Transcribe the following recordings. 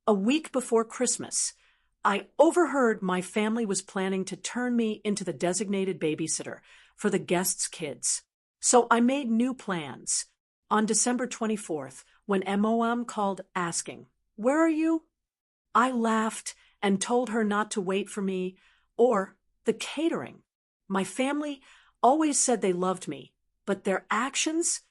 A week before Christmas, I overheard my family was planning to turn me into the designated babysitter for the guests' kids. So I made new plans. On December 24th, when MOM called asking, "Where are you?" I laughed and told her not to wait for me or the catering. My family always said they loved me, but their actions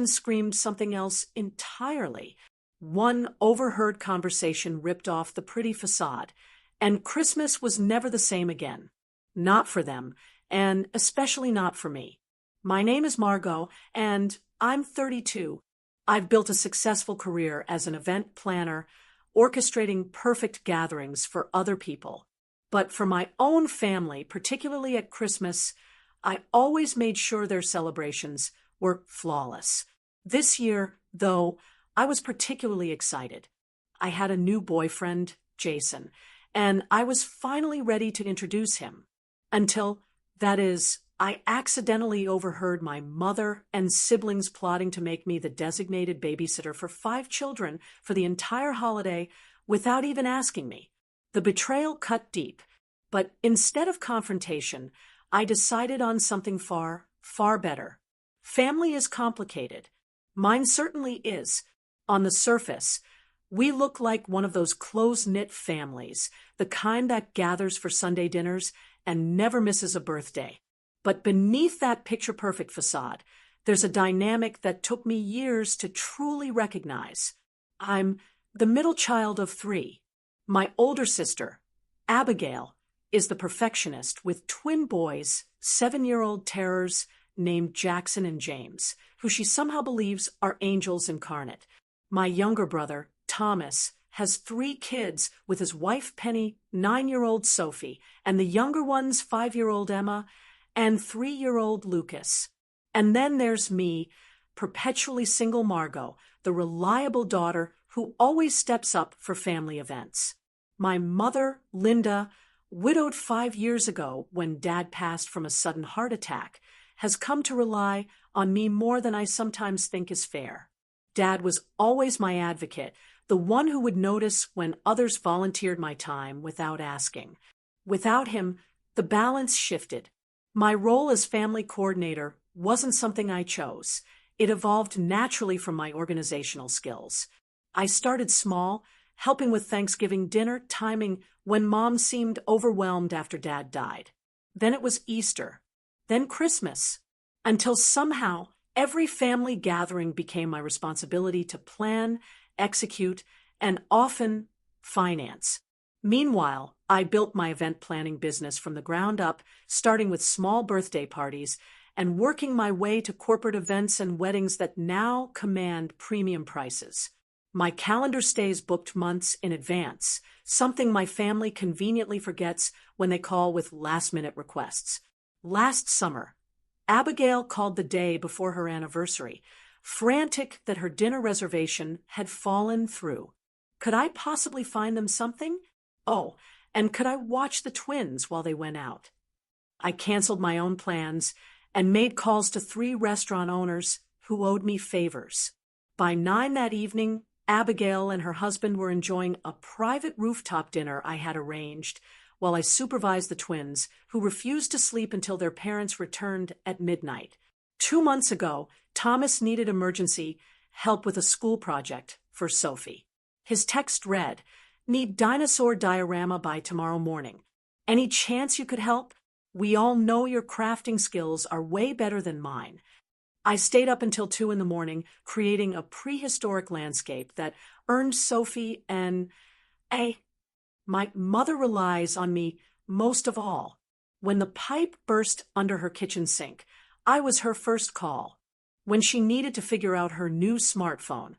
screamed something else entirely. One overheard conversation ripped off the pretty facade, and Christmas was never the same again. Not for them, and especially not for me. My name is Margot, and I'm 32. I've built a successful career as an event planner, orchestrating perfect gatherings for other people. But for my own family, particularly at Christmas, I always made sure their celebrations were flawless. This year, though, I was particularly excited. I had a new boyfriend, Jason, and I was finally ready to introduce him. That is, I accidentally overheard my mother and siblings plotting to make me the designated babysitter for 5 children for the entire holiday without even asking me. The betrayal cut deep, but instead of confrontation, I decided on something far, far better. Family is complicated. Mine certainly is. On the surface, we look like one of those close-knit families, the kind that gathers for Sunday dinners and never misses a birthday. But beneath that picture-perfect facade, there's a dynamic that took me years to truly recognize. I'm the middle child of 3. My older sister, Abigail, is the perfectionist with twin boys, 7-year-old terrors named Jackson and James, who she somehow believes are angels incarnate. My younger brother, Thomas, has 3 kids with his wife Penny, 9-year-old Sophie, and the younger ones 5-year-old Emma, and 3-year-old Lucas. And then there's me, perpetually single Margot, the reliable daughter who always steps up for family events. My mother, Linda, widowed 5 years ago when Dad passed from a sudden heart attack, has come to rely on me more than I sometimes think is fair. Dad was always my advocate, the one who would notice when others volunteered my time without asking. Without him, the balance shifted. My role as family coordinator wasn't something I chose. It evolved naturally from my organizational skills. I started small, helping with Thanksgiving dinner timing when Mom seemed overwhelmed after Dad died. Then it was Easter. Then Christmas. Until somehow, every family gathering became my responsibility to plan, execute, and often finance. Meanwhile, I built my event planning business from the ground up, starting with small birthday parties and working my way to corporate events and weddings that now command premium prices. My calendar stays booked months in advance, something my family conveniently forgets when they call with last-minute requests. Last summer, Abigail called the day before her anniversary, frantic that her dinner reservation had fallen through. Could I possibly find them something? Oh, and could I watch the twins while they went out? I canceled my own plans and made calls to 3 restaurant owners who owed me favors. By 9 that evening, Abigail and her husband were enjoying a private rooftop dinner I had arranged, while I supervised the twins, who refused to sleep until their parents returned at midnight. 2 months ago, Thomas needed emergency help with a school project for Sophie. His text read, "Need dinosaur diorama by tomorrow morning. Any chance you could help? We all know your crafting skills are way better than mine." I stayed up until 2 in the morning, creating a prehistoric landscape that earned Sophie my mother relies on me most of all. When the pipe burst under her kitchen sink, I was her first call. When she needed to figure out her new smartphone,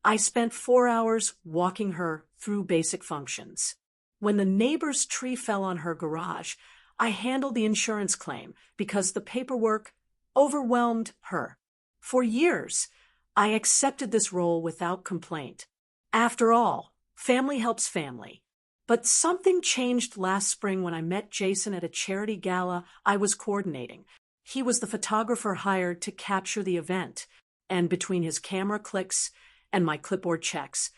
I spent 4 hours walking her through basic functions. When the neighbor's tree fell on her garage, I handled the insurance claim because the paperwork overwhelmed her. For years, I accepted this role without complaint. After all, family helps family. But something changed last spring when I met Jason at a charity gala I was coordinating. He was the photographer hired to capture the event, and between his camera clicks and my clipboard checks,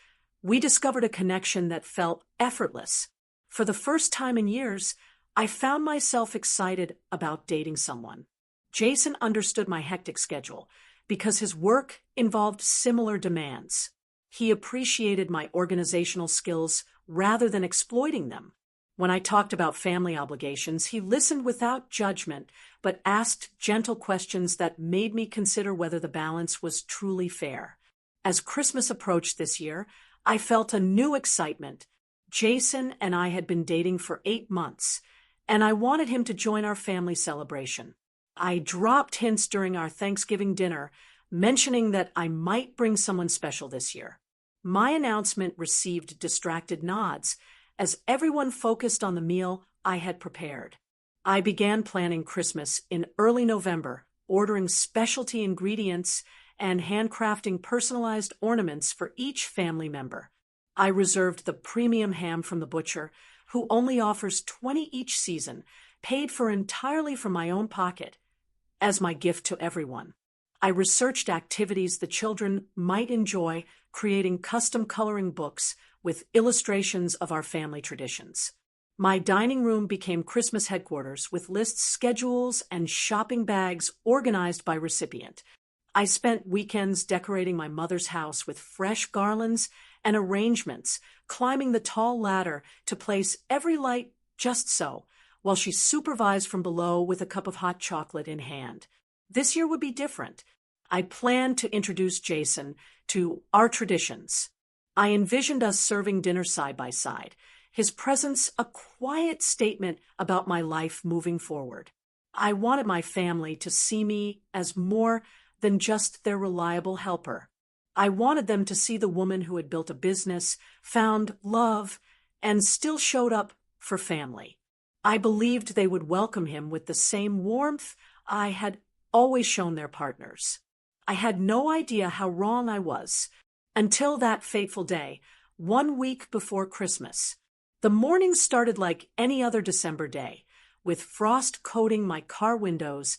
We discovered a connection that felt effortless. For the first time in years, I found myself excited about dating someone. Jason understood my hectic schedule because his work involved similar demands. He appreciated my organizational skills rather than exploiting them. When I talked about family obligations, he listened without judgment, but asked gentle questions that made me consider whether the balance was truly fair. As Christmas approached this year, I felt a new excitement. Jason and I had been dating for 8 months, and I wanted him to join our family celebration. I dropped hints during our Thanksgiving dinner, mentioning that I might bring someone special this year. My announcement received distracted nods as everyone focused on the meal I had prepared. I began planning Christmas in early November, ordering specialty ingredients and handcrafting personalized ornaments for each family member. I reserved the premium ham from the butcher, who only offers 20 each season, paid for entirely from my own pocket, as my gift to everyone. I researched activities the children might enjoy, creating custom coloring books with illustrations of our family traditions. My dining room became Christmas headquarters with lists, schedules, and shopping bags organized by recipient. I spent weekends decorating my mother's house with fresh garlands and arrangements, climbing the tall ladder to place every light just so, while she supervised from below with a cup of hot chocolate in hand. This year would be different. I planned to introduce Jason to our traditions. I envisioned us serving dinner side by side, his presence a quiet statement about my life moving forward. I wanted my family to see me as more than just their reliable helper. I wanted them to see the woman who had built a business, found love, and still showed up for family. I believed they would welcome him with the same warmth I had always shown their partners. I had no idea how wrong I was until that fateful day, 1 week before Christmas. The morning started like any other December day, with frost coating my car windows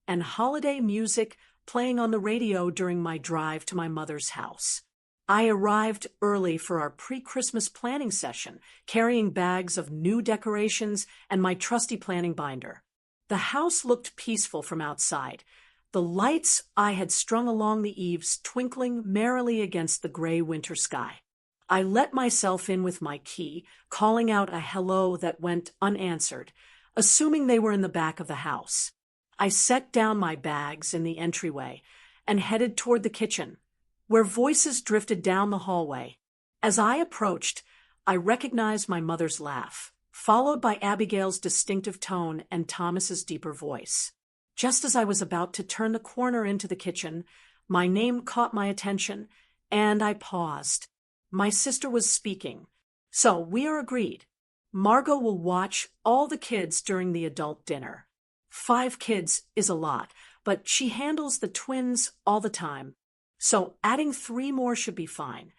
and holiday music playing on the radio during my drive to my mother's house. I arrived early for our pre-Christmas planning session, carrying bags of new decorations and my trusty planning binder. The house looked peaceful from outside, the lights I had strung along the eaves twinkling merrily against the gray winter sky. I let myself in with my key, calling out a hello that went unanswered, assuming they were in the back of the house. I set down my bags in the entryway and headed toward the kitchen, where voices drifted down the hallway. As I approached, I recognized my mother's laugh, followed by Abigail's distinctive tone and Thomas's deeper voice. Just as I was about to turn the corner into the kitchen, my name caught my attention, and I paused. My sister was speaking. So we are agreed. Margot will watch all the kids during the adult dinner. 5 kids is a lot, but she handles the twins all the time. So adding 3 more should be fine.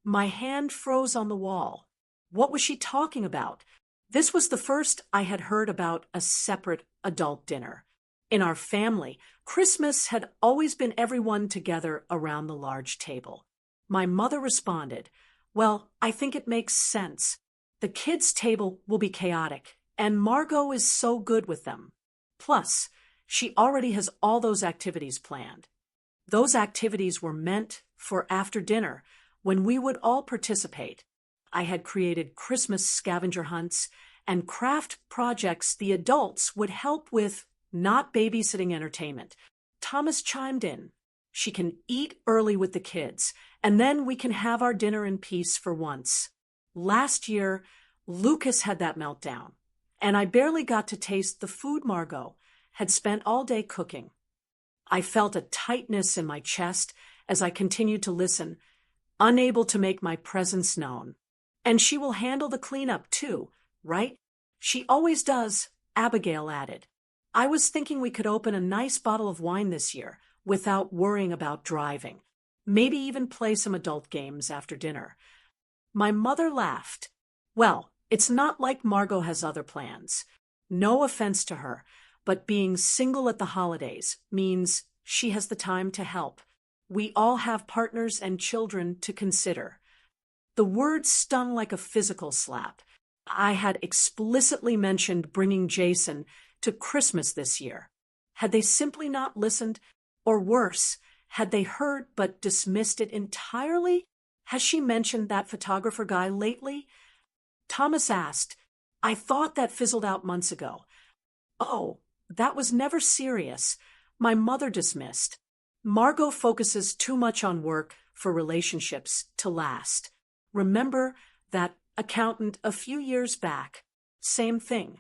My hand froze on the wall. What was she talking about? This was the first I had heard about a separate adult dinner. In our family, Christmas had always been everyone together around the large table. My mother responded, "Well, I think it makes sense. The kids' table will be chaotic, and Margot is so good with them. Plus, she already has all those activities planned." Those activities were meant for after dinner, when we would all participate. I had created Christmas scavenger hunts and craft projects the adults would help with, not babysitting entertainment. Thomas chimed in. She can eat early with the kids, and then we can have our dinner in peace for once. Last year, Lucas had that meltdown, and I barely got to taste the food Margot had spent all day cooking. I felt a tightness in my chest as I continued to listen, unable to make my presence known. "And she will handle the cleanup too, right?" "She always does," Abigail added. "I was thinking we could open a nice bottle of wine this year without worrying about driving. Maybe even play some adult games after dinner." My mother laughed. "Well, it's not like Margot has other plans. No offense to her, but being single at the holidays means she has the time to help. We all have partners and children to consider." The word stung like a physical slap. I had explicitly mentioned bringing Jason to Christmas this year. Had they simply not listened? Or worse, had they heard but dismissed it entirely? Has she mentioned that photographer guy lately? Thomas asked. I thought that fizzled out months ago. Oh, that was never serious. My mother dismissed. Margot focuses too much on work for relationships to last. Remember that accountant a few years back? Same thing.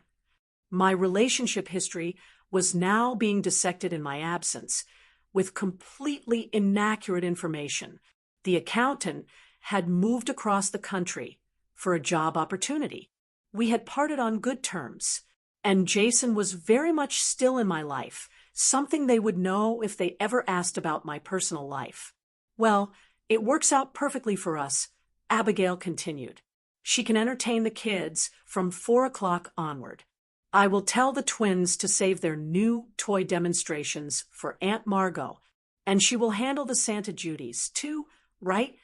My relationship history was now being dissected in my absence, with completely inaccurate information. The accountant had moved across the country for a job opportunity. We had parted on good terms, and Jason was very much still in my life, something they would know if they ever asked about my personal life. Well, it works out perfectly for us, Abigail continued. She can entertain the kids from 4 o'clock onward. I will tell the twins to save their new toy demonstrations for Aunt Margot, and she will handle the Santa duties, too, right?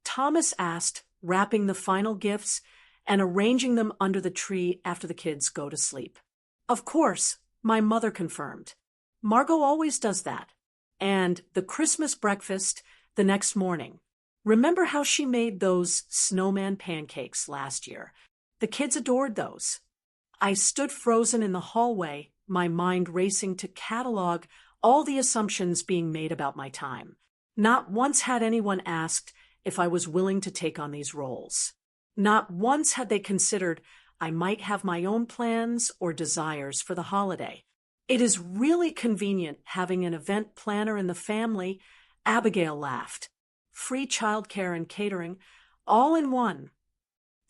Thomas asked, wrapping the final gifts and arranging them under the tree after the kids go to sleep. Of course, my mother confirmed. Margot always does that. And the Christmas breakfast the next morning. Remember how she made those snowman pancakes last year? The kids adored those. I stood frozen in the hallway, my mind racing to catalog all the assumptions being made about my time. Not once had anyone asked if I was willing to take on these roles. Not once had they considered I might have my own plans or desires for the holiday. It is really convenient having an event planner in the family, Abigail laughed. Free childcare and catering, all in one.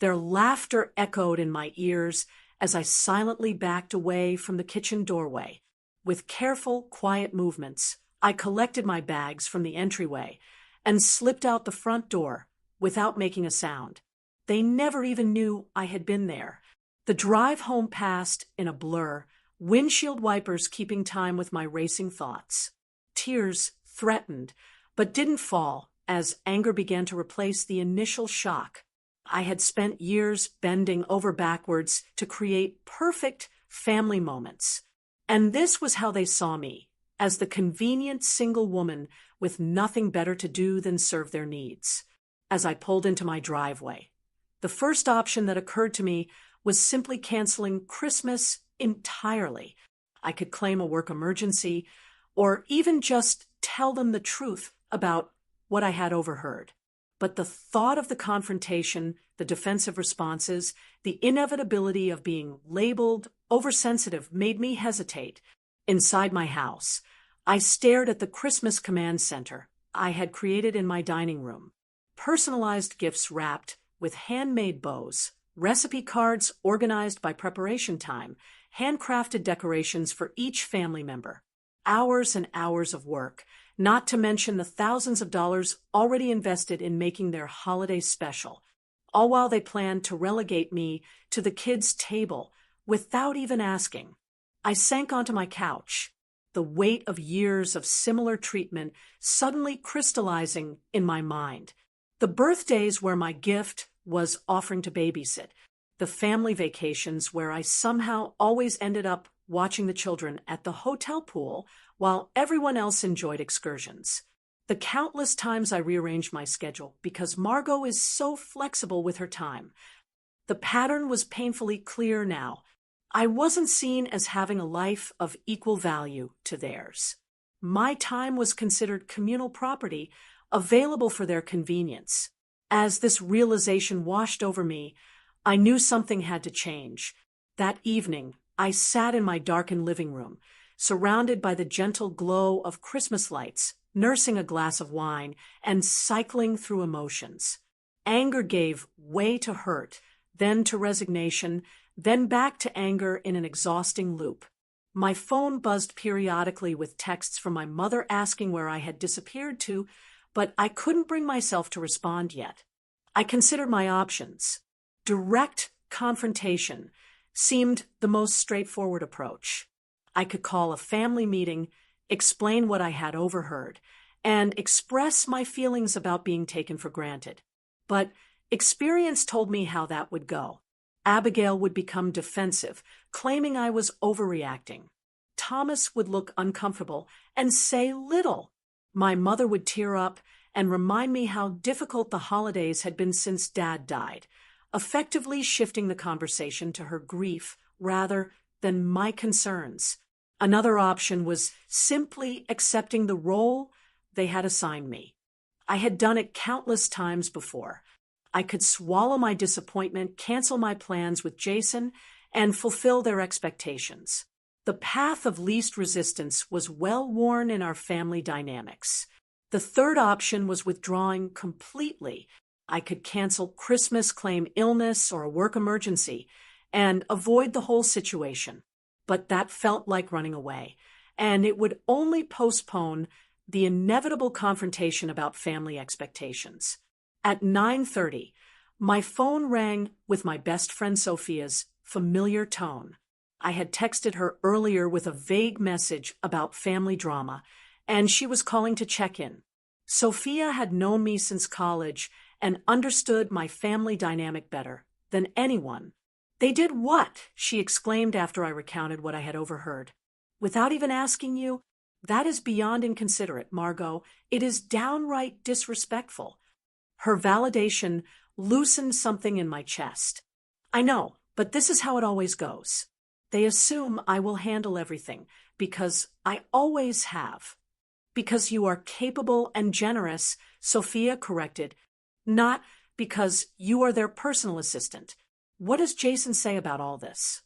Their laughter echoed in my ears as I silently backed away from the kitchen doorway. With careful, quiet movements, I collected my bags from the entryway and slipped out the front door without making a sound. They never even knew I had been there. The drive home passed in a blur, windshield wipers keeping time with my racing thoughts. Tears threatened, but didn't fall as anger began to replace the initial shock. I had spent years bending over backwards to create perfect family moments. And this was how they saw me, as the convenient single woman with nothing better to do than serve their needs. As I pulled into my driveway, the first option that occurred to me was simply canceling Christmas entirely. I could claim a work emergency, or even just tell them the truth about what I had overheard. But the thought of the confrontation, the defensive responses, the inevitability of being labeled oversensitive made me hesitate. Inside my house, I stared at the Christmas command center I had created in my dining room. Personalized gifts wrapped with handmade bows, recipe cards organized by preparation time, handcrafted decorations for each family member. Hours and hours of work, not to mention the thousands of dollars already invested in making their holiday special, all while they planned to relegate me to the kids' table without even asking. I sank onto my couch, the weight of years of similar treatment suddenly crystallizing in my mind. The birthdays where my gift was offering to babysit, the family vacations where I somehow always ended up watching the children at the hotel pool while everyone else enjoyed excursions. The countless times I rearranged my schedule because Margot is so flexible with her time. The pattern was painfully clear now. I wasn't seen as having a life of equal value to theirs. My time was considered communal property, available for their convenience. As this realization washed over me, I knew something had to change. That evening, I sat in my darkened living room, surrounded by the gentle glow of Christmas lights, nursing a glass of wine and cycling through emotions. Anger gave way to hurt, then to resignation, then back to anger in an exhausting loop. My phone buzzed periodically with texts from my mother asking where I had disappeared to, but I couldn't bring myself to respond yet. I considered my options. Direct confrontation seemed the most straightforward approach. I could call a family meeting, explain what I had overheard, and express my feelings about being taken for granted. But Experience told me how that would go. Abigail would become defensive, claiming I was overreacting. Thomas would look uncomfortable and say little. My mother would tear up and remind me how difficult the holidays had been since Dad died, effectively shifting the conversation to her grief rather than my concerns. Another option was simply accepting the role they had assigned me. I had done it countless times before. I could swallow my disappointment, cancel my plans with Jason, and fulfill their expectations. The path of least resistance was well worn in our family dynamics. The third option was withdrawing completely. I could cancel Christmas, claim illness or a work emergency, and avoid the whole situation. But that felt like running away, and it would only postpone the inevitable confrontation about family expectations. At 9:30, my phone rang with my best friend Sophia's familiar tone. I had texted her earlier with a vague message about family drama, and she was calling to check in. Sophia had known me since college and understood my family dynamic better than anyone. "They did what?" she exclaimed after I recounted what I had overheard. "Without even asking you? That is beyond inconsiderate, Margot. It is downright disrespectful." Her validation loosened something in my chest. "I know, but this is how it always goes. They assume I will handle everything, because I always have." "Because you are capable and generous," Sophia corrected, "not because you are their personal assistant. What does Jason say about all this?"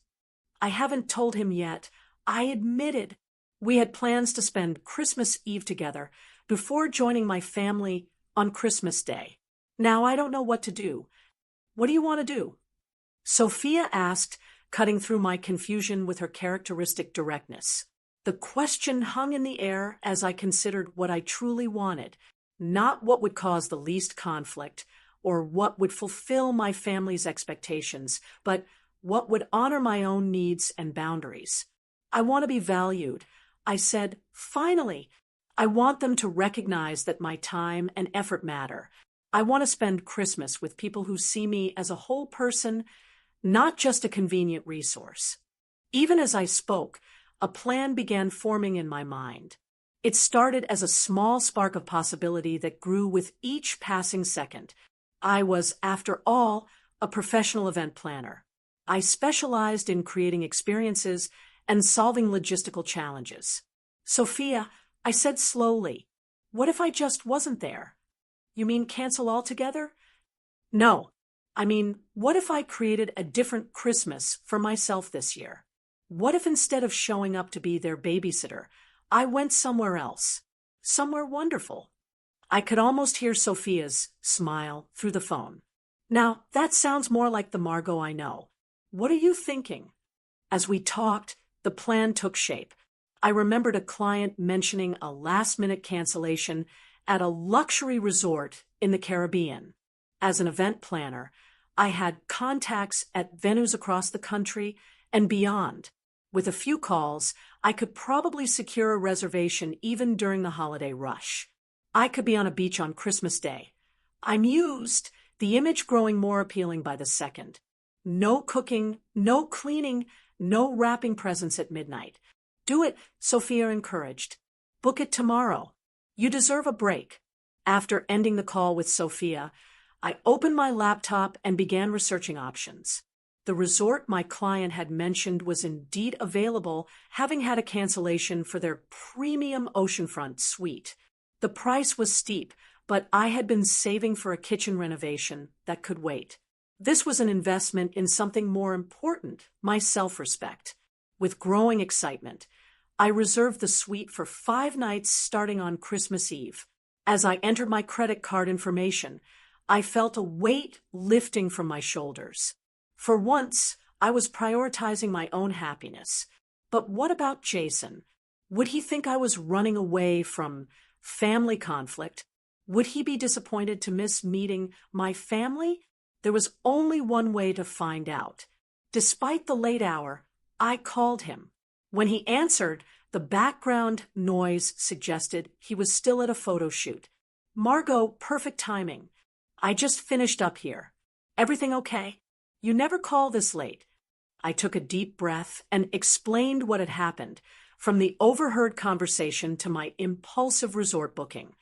"I haven't told him yet. I admitted. We had plans to spend Christmas Eve together before joining my family on Christmas Day. Now I don't know what to do. What do you want to do?" Sophia asked, cutting through my confusion with her characteristic directness. The question hung in the air as I considered what I truly wanted, not what would cause the least conflict or what would fulfill my family's expectations, but what would honor my own needs and boundaries. "I want to be valued," I said. "Finally, I want them to recognize that my time and effort matter. I want to spend Christmas with people who see me as a whole person, not just a convenient resource." Even as I spoke, a plan began forming in my mind. It started as a small spark of possibility that grew with each passing second. I was, after all, a professional event planner. I specialized in creating experiences and solving logistical challenges. "Sophia," I said slowly, "what if I just wasn't there?" "You mean cancel altogether?" "No. I mean, what if I created a different Christmas for myself this year? What if instead of showing up to be their babysitter, I went somewhere else? Somewhere wonderful?" I could almost hear Sophia's smile through the phone. "Now, that sounds more like the Margot I know. What are you thinking?" As we talked, the plan took shape. I remembered a client mentioning a last-minute cancellation at a luxury resort in the Caribbean. As an event planner, I had contacts at venues across the country and beyond. With a few calls, I could probably secure a reservation even during the holiday rush. I could be on a beach on Christmas Day. I mused, the image growing more appealing by the second. No cooking, no cleaning, no wrapping presents at midnight. "Do it," Sophia encouraged. "Book it tomorrow. You deserve a break." After ending the call with Sophia, I opened my laptop and began researching options. The resort my client had mentioned was indeed available, having had a cancellation for their premium oceanfront suite. The price was steep, but I had been saving for a kitchen renovation that could wait. This was an investment in something more important, my self-respect. With growing excitement, I reserved the suite for 5 nights starting on Christmas Eve. As I entered my credit card information, I felt a weight lifting from my shoulders. For once, I was prioritizing my own happiness. But what about Jason? Would he think I was running away from family conflict? Would he be disappointed to miss meeting my family? There was only one way to find out. Despite the late hour, I called him. When he answered, the background noise suggested he was still at a photo shoot. "Margot, perfect timing. I just finished up here. Everything okay? You never call this late. I took a deep breath and explained what had happened, from the overheard conversation to my impulsive resort booking.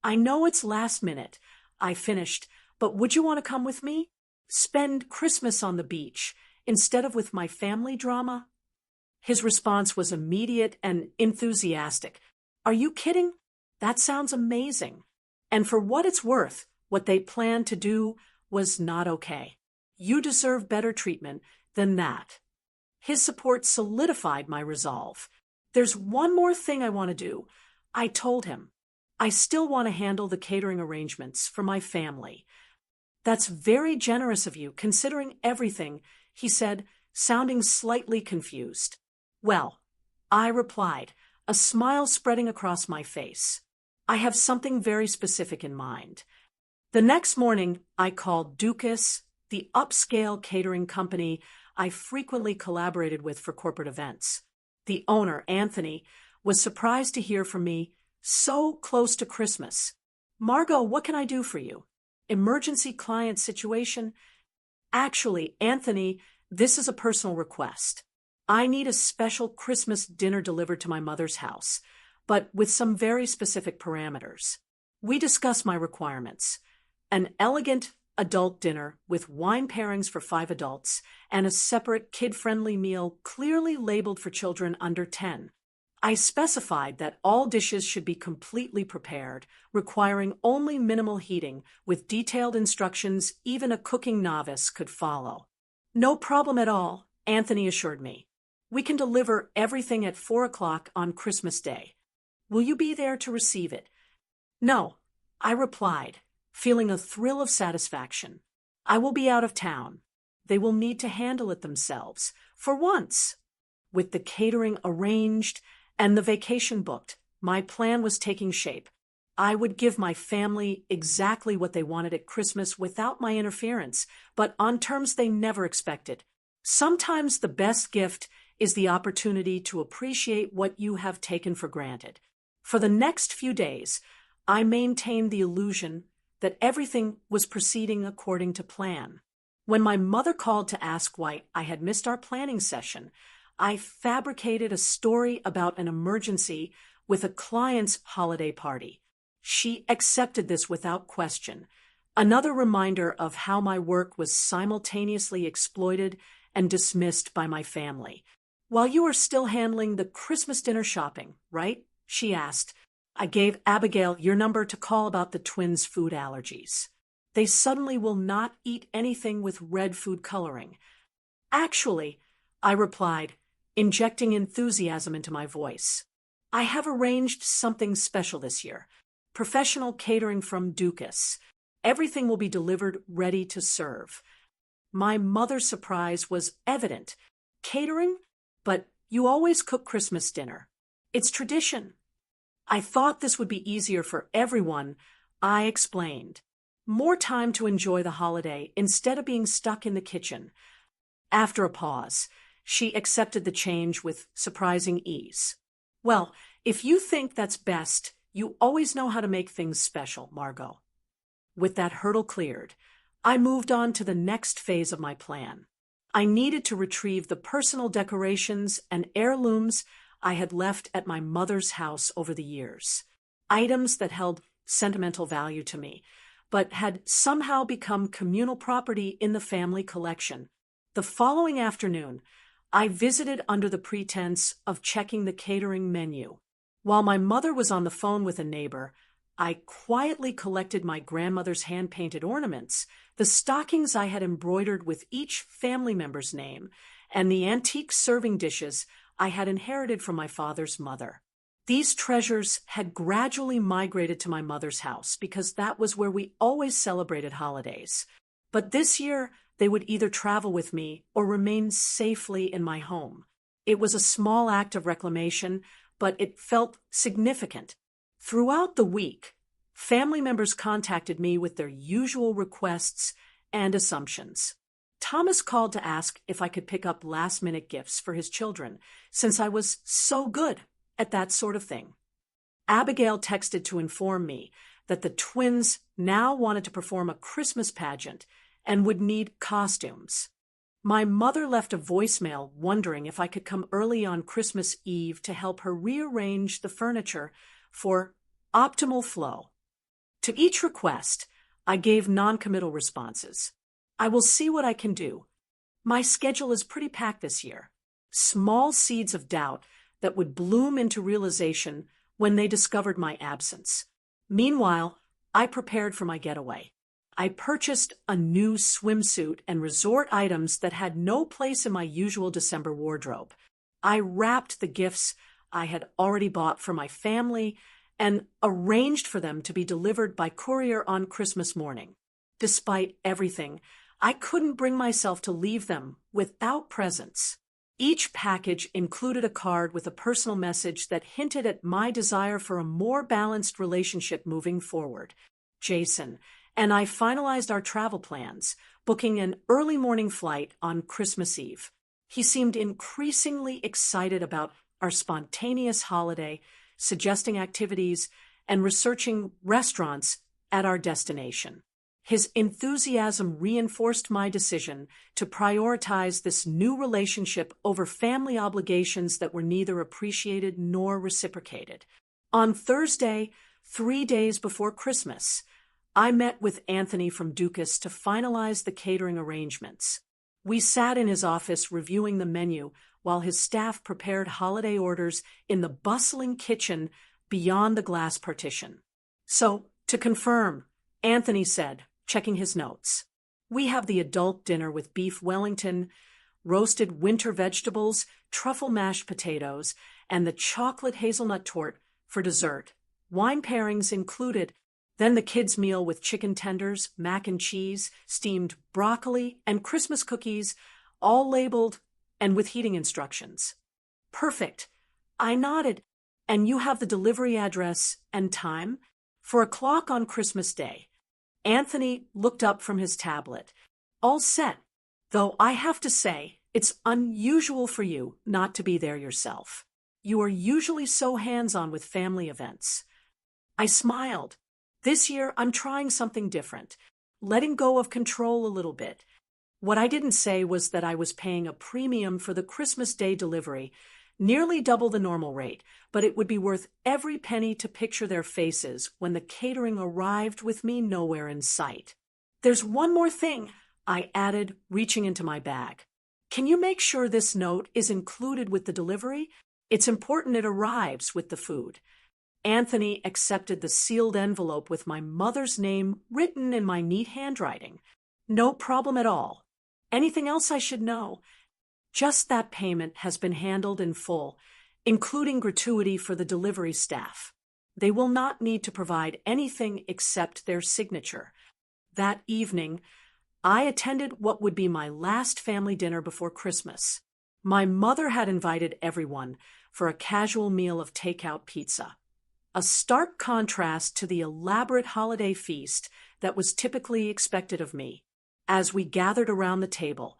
I know it's last minute, I finished, but would you want to come with me? Spend Christmas on the beach instead of with my family drama? His response was immediate and enthusiastic. Are you kidding? That sounds amazing. And for what it's worth, what they planned to do was not okay. You deserve better treatment than that. His support solidified my resolve. There's one more thing I want to do, I told him. I still want to handle the catering arrangements for my family. That's very generous of you, considering everything, he said, sounding slightly confused. Well, I replied, a smile spreading across my face. I have something very specific in mind. The next morning, I called Dukas, the upscale catering company I frequently collaborated with for corporate events. The owner, Anthony, was surprised to hear from me so close to Christmas. Margot, what can I do for you? Emergency client situation? Actually, Anthony, this is a personal request. I need a special Christmas dinner delivered to my mother's house, but with some very specific parameters. We discussed my requirements. An elegant adult dinner with wine pairings for 5 adults and a separate kid-friendly meal clearly labeled for children under 10. I specified that all dishes should be completely prepared, requiring only minimal heating, with detailed instructions even a cooking novice could follow. No problem at all, Anthony assured me. We can deliver everything at 4 o'clock on Christmas Day. Will you be there to receive it? No, I replied, feeling a thrill of satisfaction. I will be out of town. They will need to handle it themselves, for once. With the catering arranged and the vacation booked, my plan was taking shape. I would give my family exactly what they wanted at Christmas without my interference, but on terms they never expected. Sometimes the best gift is the opportunity to appreciate what you have taken for granted. For the next few days, I maintained the illusion that everything was proceeding according to plan. When my mother called to ask why I had missed our planning session, I fabricated a story about an emergency with a client's holiday party. She accepted this without question, another reminder of how my work was simultaneously exploited and dismissed by my family. While you are still handling the Christmas dinner shopping, right? She asked. I gave Abigail your number to call about the twins' food allergies. They suddenly will not eat anything with red food coloring. Actually, I replied, injecting enthusiasm into my voice, I have arranged something special this year. Professional catering from Dukas. Everything will be delivered ready to serve. My mother's surprise was evident. Catering? But you always cook Christmas dinner. It's tradition. I thought this would be easier for everyone, I explained. More time to enjoy the holiday instead of being stuck in the kitchen. After a pause, she accepted the change with surprising ease. Well, if you think that's best, you always know how to make things special, Margot. With that hurdle cleared, I moved on to the next phase of my plan. I needed to retrieve the personal decorations and heirlooms I had left at my mother's house over the years. Items that held sentimental value to me, but had somehow become communal property in the family collection. The following afternoon, I visited under the pretense of checking the catering menu. While my mother was on the phone with a neighbor, I quietly collected my grandmother's hand-painted ornaments, the stockings I had embroidered with each family member's name, and the antique serving dishes I had inherited from my father's mother. These treasures had gradually migrated to my mother's house because that was where we always celebrated holidays. But this year, they would either travel with me or remain safely in my home. It was a small act of reclamation, but it felt significant. Throughout the week, family members contacted me with their usual requests and assumptions. Thomas called to ask if I could pick up last-minute gifts for his children, since I was so good at that sort of thing. Abigail texted to inform me that the twins now wanted to perform a Christmas pageant, and would need costumes. My mother left a voicemail wondering if I could come early on Christmas Eve to help her rearrange the furniture for optimal flow. To each request, I gave non-committal responses. I will see what I can do. My schedule is pretty packed this year. Small seeds of doubt that would bloom into realization when they discovered my absence. Meanwhile, I prepared for my getaway. I purchased a new swimsuit and resort items that had no place in my usual December wardrobe. I wrapped the gifts I had already bought for my family and arranged for them to be delivered by courier on Christmas morning. Despite everything, I couldn't bring myself to leave them without presents. Each package included a card with a personal message that hinted at my desire for a more balanced relationship moving forward. Jason and I finalized our travel plans, booking an early morning flight on Christmas Eve. He seemed increasingly excited about our spontaneous holiday, suggesting activities and researching restaurants at our destination. His enthusiasm reinforced my decision to prioritize this new relationship over family obligations that were neither appreciated nor reciprocated. On Thursday, 3 days before Christmas, I met with Anthony from Dukas to finalize the catering arrangements. We sat in his office reviewing the menu while his staff prepared holiday orders in the bustling kitchen beyond the glass partition. "So, to confirm," Anthony said, checking his notes, "we have the adult dinner with beef Wellington, roasted winter vegetables, truffle mashed potatoes, and the chocolate hazelnut torte for dessert. Wine pairings included, then the kids' meal with chicken tenders, mac and cheese, steamed broccoli, and Christmas cookies, all labeled and with heating instructions." "Perfect." I nodded. "And you have the delivery address and time?" "For a clock on Christmas Day." Anthony looked up from his tablet. "All set. Though I have to say, it's unusual for you not to be there yourself. You are usually so hands-on with family events." I smiled. "This year, I'm trying something different, letting go of control a little bit." What I didn't say was that I was paying a premium for the Christmas Day delivery, nearly double the normal rate, but it would be worth every penny to picture their faces when the catering arrived with me nowhere in sight. "There's one more thing," I added, reaching into my bag. "Can you make sure this note is included with the delivery? It's important it arrives with the food." Anthony accepted the sealed envelope with my mother's name written in my neat handwriting. "No problem at all. Anything else I should know?" "Just that payment has been handled in full, including gratuity for the delivery staff. They will not need to provide anything except their signature." That evening, I attended what would be my last family dinner before Christmas. My mother had invited everyone for a casual meal of takeout pizza, a stark contrast to the elaborate holiday feast that was typically expected of me. As we gathered around the table,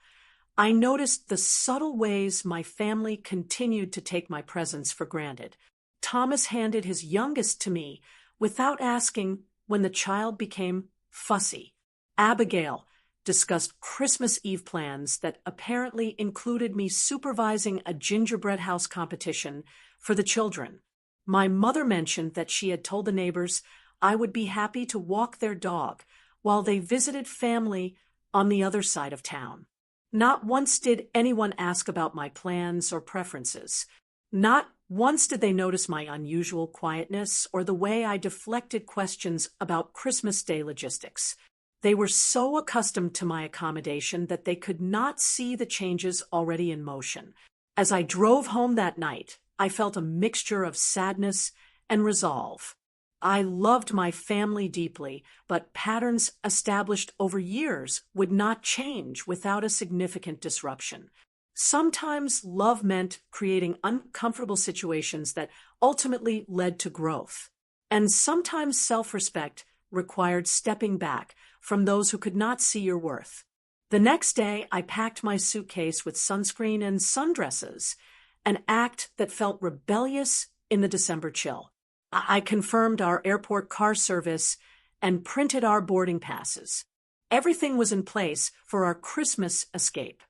I noticed the subtle ways my family continued to take my presence for granted. Thomas handed his youngest to me without asking when the child became fussy. Abigail discussed Christmas Eve plans that apparently included me supervising a gingerbread house competition for the children. My mother mentioned that she had told the neighbors I would be happy to walk their dog while they visited family on the other side of town. Not once did anyone ask about my plans or preferences. Not once did they notice my unusual quietness or the way I deflected questions about Christmas Day logistics. They were so accustomed to my accommodation that they could not see the changes already in motion. As I drove home that night, I felt a mixture of sadness and resolve. I loved my family deeply, but patterns established over years would not change without a significant disruption. Sometimes love meant creating uncomfortable situations that ultimately led to growth. And sometimes self-respect required stepping back from those who could not see your worth. The next day, I packed my suitcase with sunscreen and sundresses, an act that felt rebellious in the December chill. I confirmed our airport car service and printed our boarding passes. Everything was in place for our Christmas escape.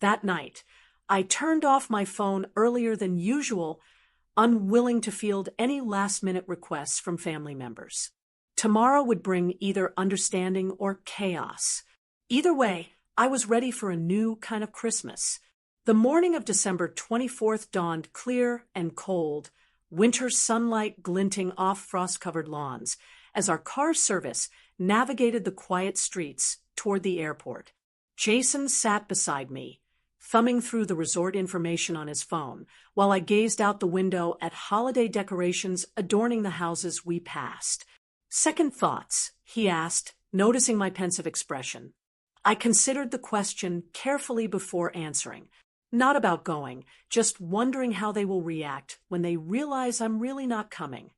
That night, I turned off my phone earlier than usual, unwilling to field any last-minute requests from family members. Tomorrow would bring either understanding or chaos. Either way, I was ready for a new kind of Christmas. The morning of December 24th dawned clear and cold, winter sunlight glinting off frost-covered lawns, as our car service navigated the quiet streets toward the airport. Jason sat beside me, thumbing through the resort information on his phone, while I gazed out the window at holiday decorations adorning the houses we passed. "Second thoughts?" he asked, noticing my pensive expression. I considered the question carefully before answering. Not about going, just wondering how they will react when they realize I'm really not coming.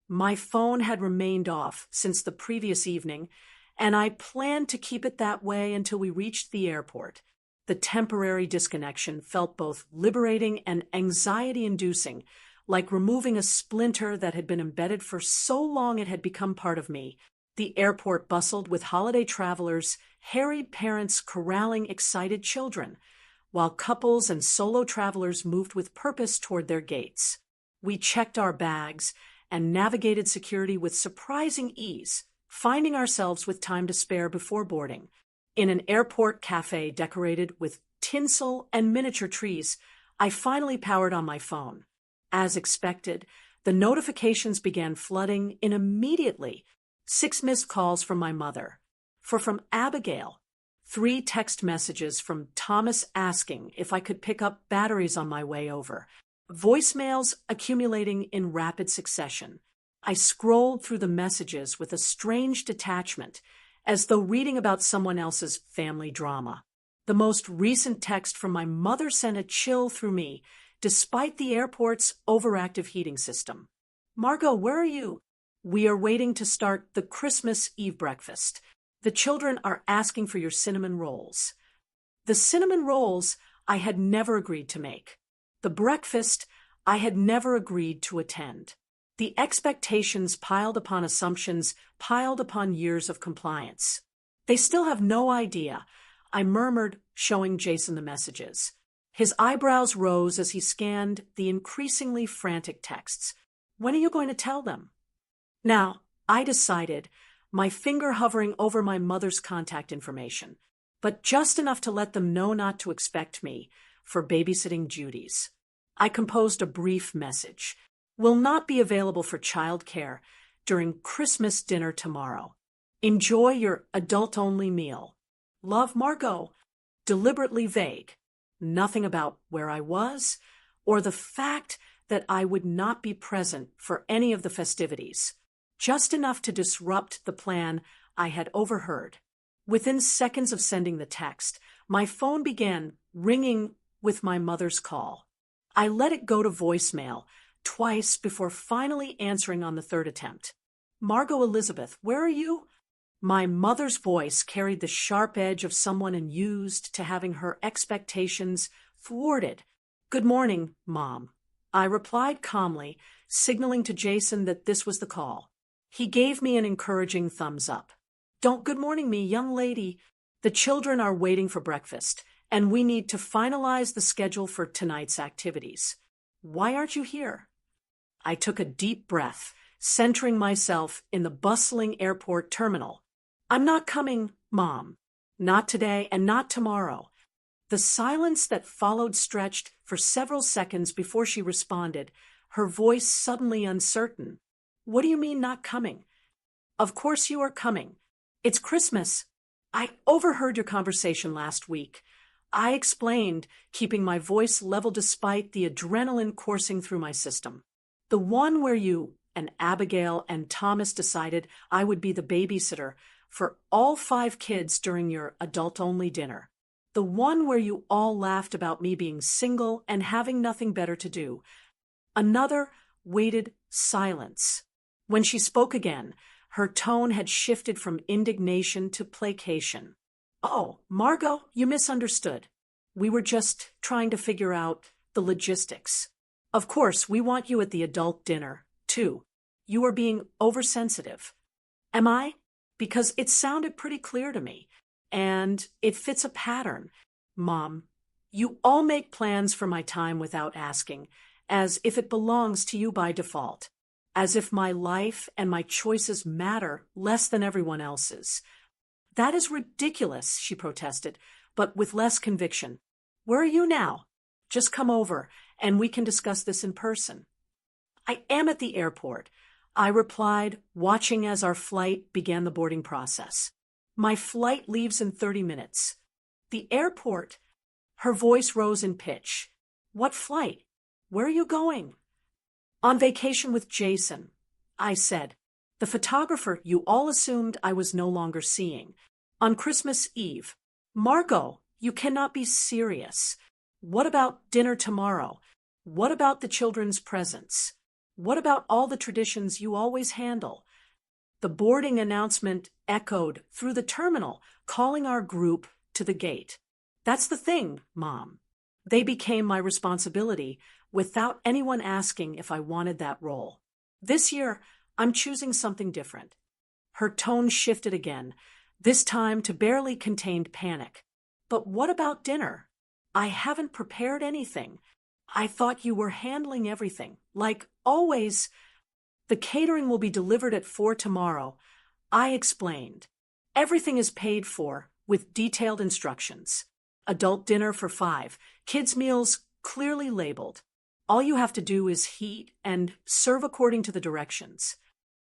My phone had remained off since the previous evening, and I planned to keep it that way until we reached the airport. The temporary disconnection felt both liberating and anxiety-inducing, like removing a splinter that had been embedded for so long it had become part of me. The airport bustled with holiday travelers, harried parents corralling excited children, while couples and solo travelers moved with purpose toward their gates. We checked our bags and navigated security with surprising ease, finding ourselves with time to spare before boarding. In an airport cafe decorated with tinsel and miniature trees, I finally powered on my phone. As expected, the notifications began flooding in immediately. 6 missed calls from my mother, 4 from Abigail, 3 text messages from Thomas asking if I could pick up batteries on my way over, voicemails accumulating in rapid succession. I scrolled through the messages with a strange detachment, as though reading about someone else's family drama. The most recent text from my mother sent a chill through me, despite the airport's overactive heating system. "Margot, where are you? We are waiting to start the Christmas Eve breakfast. The children are asking for your cinnamon rolls." The cinnamon rolls I had never agreed to make. The breakfast I had never agreed to attend. The expectations piled upon assumptions, piled upon years of compliance. "They still have no idea," I murmured, showing Jason the messages. His eyebrows rose as he scanned the increasingly frantic texts. "When are you going to tell them?" Now, I decided, my finger hovering over my mother's contact information, but just enough to let them know not to expect me for babysitting duties. I composed a brief message. "Will not be available for child care during Christmas dinner tomorrow. Enjoy your adult-only meal. Love, Margot." Deliberately vague. Nothing about where I was or the fact that I would not be present for any of the festivities. Just enough to disrupt the plan I had overheard. Within seconds of sending the text, my phone began ringing with my mother's call. I let it go to voicemail twice before finally answering on the third attempt. "Margot Elizabeth, where are you?" My mother's voice carried the sharp edge of someone unused to having her expectations thwarted. "Good morning, Mom." I replied calmly, signaling to Jason that this was the call. He gave me an encouraging thumbs up. "Don't good morning me, young lady. The children are waiting for breakfast, and we need to finalize the schedule for tonight's activities. Why aren't you here?" I took a deep breath, centering myself in the bustling airport terminal. "I'm not coming, Mom. Not today and not tomorrow." The silence that followed stretched for several seconds before she responded, her voice suddenly uncertain. "What do you mean not coming?" "Of course you are coming. It's Christmas. I overheard your conversation last week." I explained, keeping my voice level despite the adrenaline coursing through my system. "The one where you and Abigail and Thomas decided I would be the babysitter for all 5 kids during your adult-only dinner. The one where you all laughed about me being single and having nothing better to do." Another waited silence. When she spoke again, her tone had shifted from indignation to placation. "Oh, Margot, you misunderstood. We were just trying to figure out the logistics. Of course, we want you at the adult dinner, too. You are being oversensitive." "Am I?" because it sounded pretty clear to me, and it fits a pattern. Mom, you all make plans for my time without asking, as if it belongs to you by default, as if my life and my choices matter less than everyone else's. That is ridiculous, she protested, but with less conviction. Where are you now? Just come over, and we can discuss this in person. I am at the airport, I replied, watching as our flight began the boarding process. My flight leaves in 30 minutes. The airport? Her voice rose in pitch. What flight? Where are you going? On vacation with Jason, I said. The photographer you all assumed I was no longer seeing. On Christmas Eve. Margot, you cannot be serious. What about dinner tomorrow? What about the children's presents? What about all the traditions you always handle? The boarding announcement echoed through the terminal, calling our group to the gate. That's the thing, Mom. They became my responsibility without anyone asking if I wanted that role. This year, I'm choosing something different. Her tone shifted again, this time to barely contained panic. But what about dinner? I haven't prepared anything. I thought you were handling everything. Like always. The catering will be delivered at 4 tomorrow. I explained. Everything is paid for, with detailed instructions. Adult dinner for 5. Kids' meals clearly labeled. All you have to do is heat and serve according to the directions.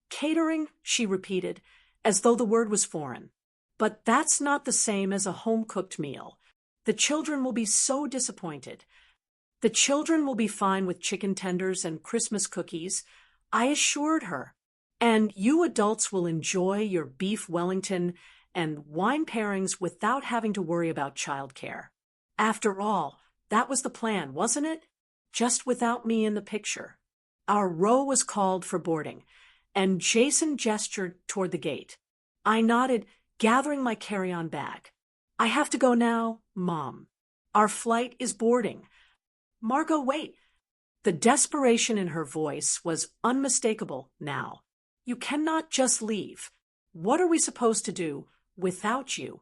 Catering, she repeated, as though the word was foreign. But that's not the same as a home-cooked meal. The children will be so disappointed. The children will be fine with chicken tenders and Christmas cookies, I assured her. And you adults will enjoy your beef Wellington and wine pairings without having to worry about childcare. After all, that was the plan, wasn't it? Just without me in the picture. Our row was called for boarding, and Jason gestured toward the gate. I nodded, gathering my carry-on bag. I have to go now, Mom. Our flight is boarding. Margot, wait. The desperation in her voice was unmistakable now. You cannot just leave. What are we supposed to do without you?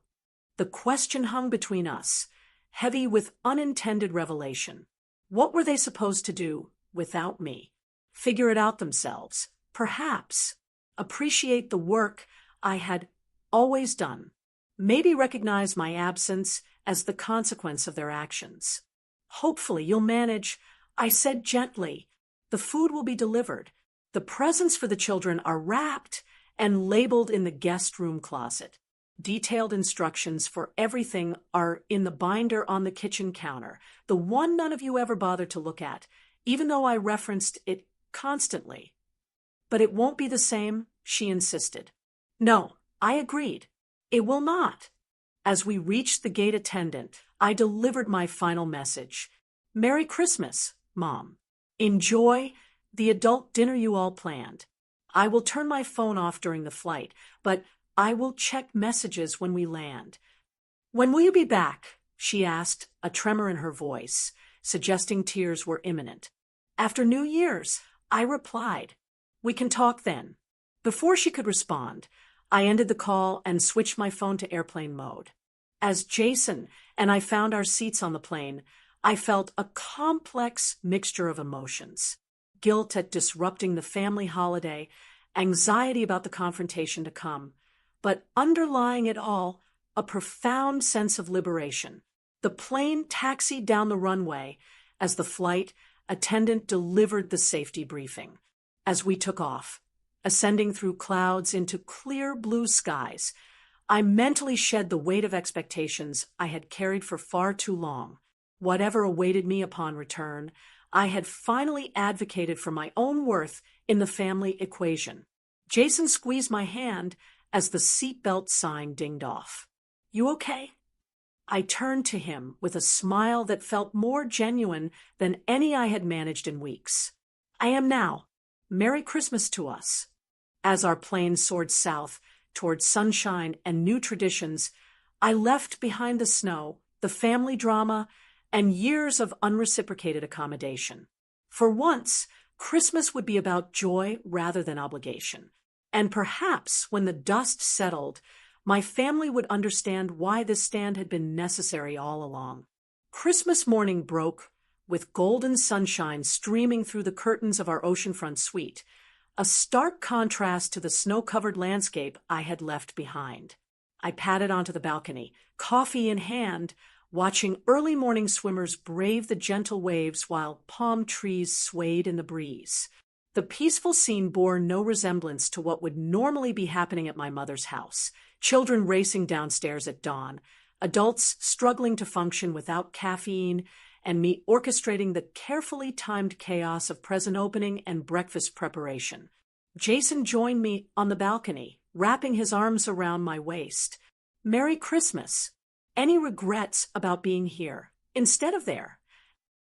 The question hung between us, heavy with unintended revelation. What were they supposed to do without me? Figure it out themselves, perhaps. Appreciate the work I had always done. Maybe recognize my absence as the consequence of their actions. Hopefully you'll manage, I said gently. The food will be delivered. The presents for the children are wrapped and labeled in the guest room closet. Detailed instructions for everything are in the binder on the kitchen counter, the one none of you ever bothered to look at, even though I referenced it constantly. But it won't be the same, she insisted. No, I agreed. It will not. As we reached the gate attendant, I delivered my final message. Merry Christmas, Mom. Enjoy the adult dinner you all planned. I will turn my phone off during the flight, but I will check messages when we land. When will you be back? She asked, a tremor in her voice, suggesting tears were imminent. After New Year's, I replied. We can talk then. Before she could respond, I ended the call and switched my phone to airplane mode. As Jason and I found our seats on the plane, I felt a complex mixture of emotions. Guilt at disrupting the family holiday, anxiety about the confrontation to come, but underlying it all, a profound sense of liberation. The plane taxied down the runway as the flight attendant delivered the safety briefing. As we took off, ascending through clouds into clear blue skies, I mentally shed the weight of expectations I had carried for far too long. Whatever awaited me upon return, I had finally advocated for my own worth in the family equation. Jason squeezed my hand as the seatbelt sign dinged off. You okay? I turned to him with a smile that felt more genuine than any I had managed in weeks. I am now. Merry Christmas to us. As our plane soared south toward sunshine and new traditions, I left behind the snow, the family drama, and years of unreciprocated accommodation. For once, Christmas would be about joy rather than obligation. And perhaps when the dust settled, my family would understand why this stand had been necessary all along. Christmas morning broke with golden sunshine streaming through the curtains of our oceanfront suite, a stark contrast to the snow-covered landscape I had left behind. I padded onto the balcony, coffee in hand, watching early morning swimmers brave the gentle waves while palm trees swayed in the breeze. The peaceful scene bore no resemblance to what would normally be happening at my mother's house. Children racing downstairs at dawn, adults struggling to function without caffeine, and me orchestrating the carefully timed chaos of present opening and breakfast preparation. Jason joined me on the balcony, wrapping his arms around my waist. "Merry Christmas. Any regrets about being here instead of there?"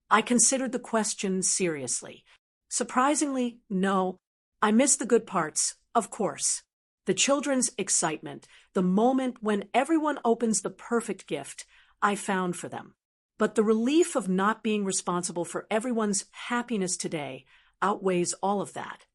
I considered the question seriously. Surprisingly, no. I miss the good parts, of course. The children's excitement, the moment when everyone opens the perfect gift I found for them. But the relief of not being responsible for everyone's happiness today outweighs all of that.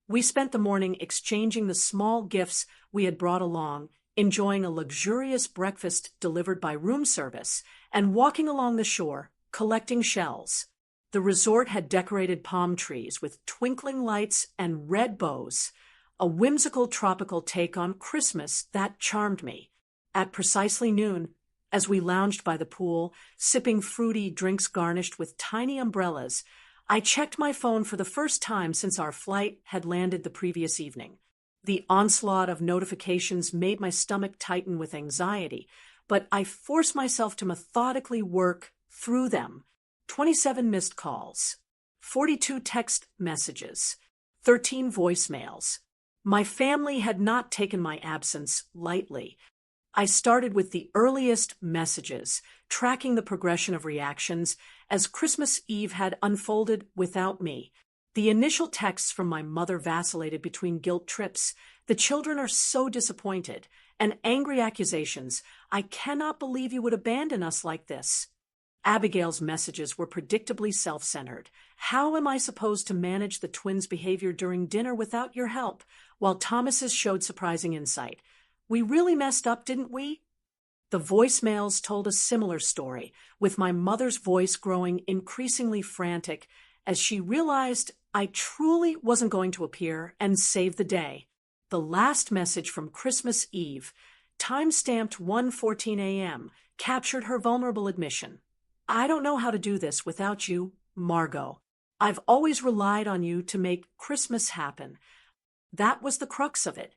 We spent the morning exchanging the small gifts we had brought along, enjoying a luxurious breakfast delivered by room service, and walking along the shore, collecting shells. The resort had decorated palm trees with twinkling lights and red bows, a whimsical tropical take on Christmas that charmed me. At precisely noon, as we lounged by the pool, sipping fruity drinks garnished with tiny umbrellas, I checked my phone for the first time since our flight had landed the previous evening. The onslaught of notifications made my stomach tighten with anxiety, but I forced myself to methodically work through them. 27 missed calls, 42 text messages, 13 voicemails. My family had not taken my absence lightly. I started with the earliest messages, tracking the progression of reactions as Christmas Eve had unfolded without me. The initial texts from my mother vacillated between guilt trips. "The children are so disappointed," and angry accusations. "I cannot believe you would abandon us like this." Abigail's messages were predictably self-centered. "How am I supposed to manage the twins' behavior during dinner without your help?" While Thomas's showed surprising insight. "We really messed up, didn't we?" The voicemails told a similar story, with my mother's voice growing increasingly frantic as she realized I truly wasn't going to appear and save the day. The last message from Christmas Eve, time-stamped 1:14 a.m., captured her vulnerable admission. "I don't know how to do this without you, Margot. I've always relied on you to make Christmas happen." That was the crux of it.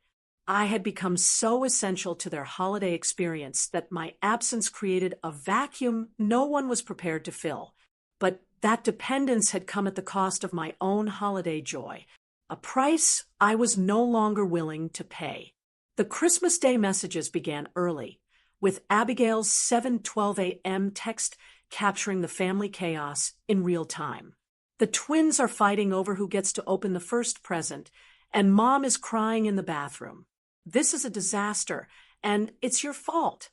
I had become so essential to their holiday experience that my absence created a vacuum no one was prepared to fill. But that dependence had come at the cost of my own holiday joy, a price I was no longer willing to pay. The Christmas Day messages began early, with Abigail's 7:12 a.m. text capturing the family chaos in real time. "The twins are fighting over who gets to open the first present, and Mom is crying in the bathroom. This is a disaster, and it's your fault."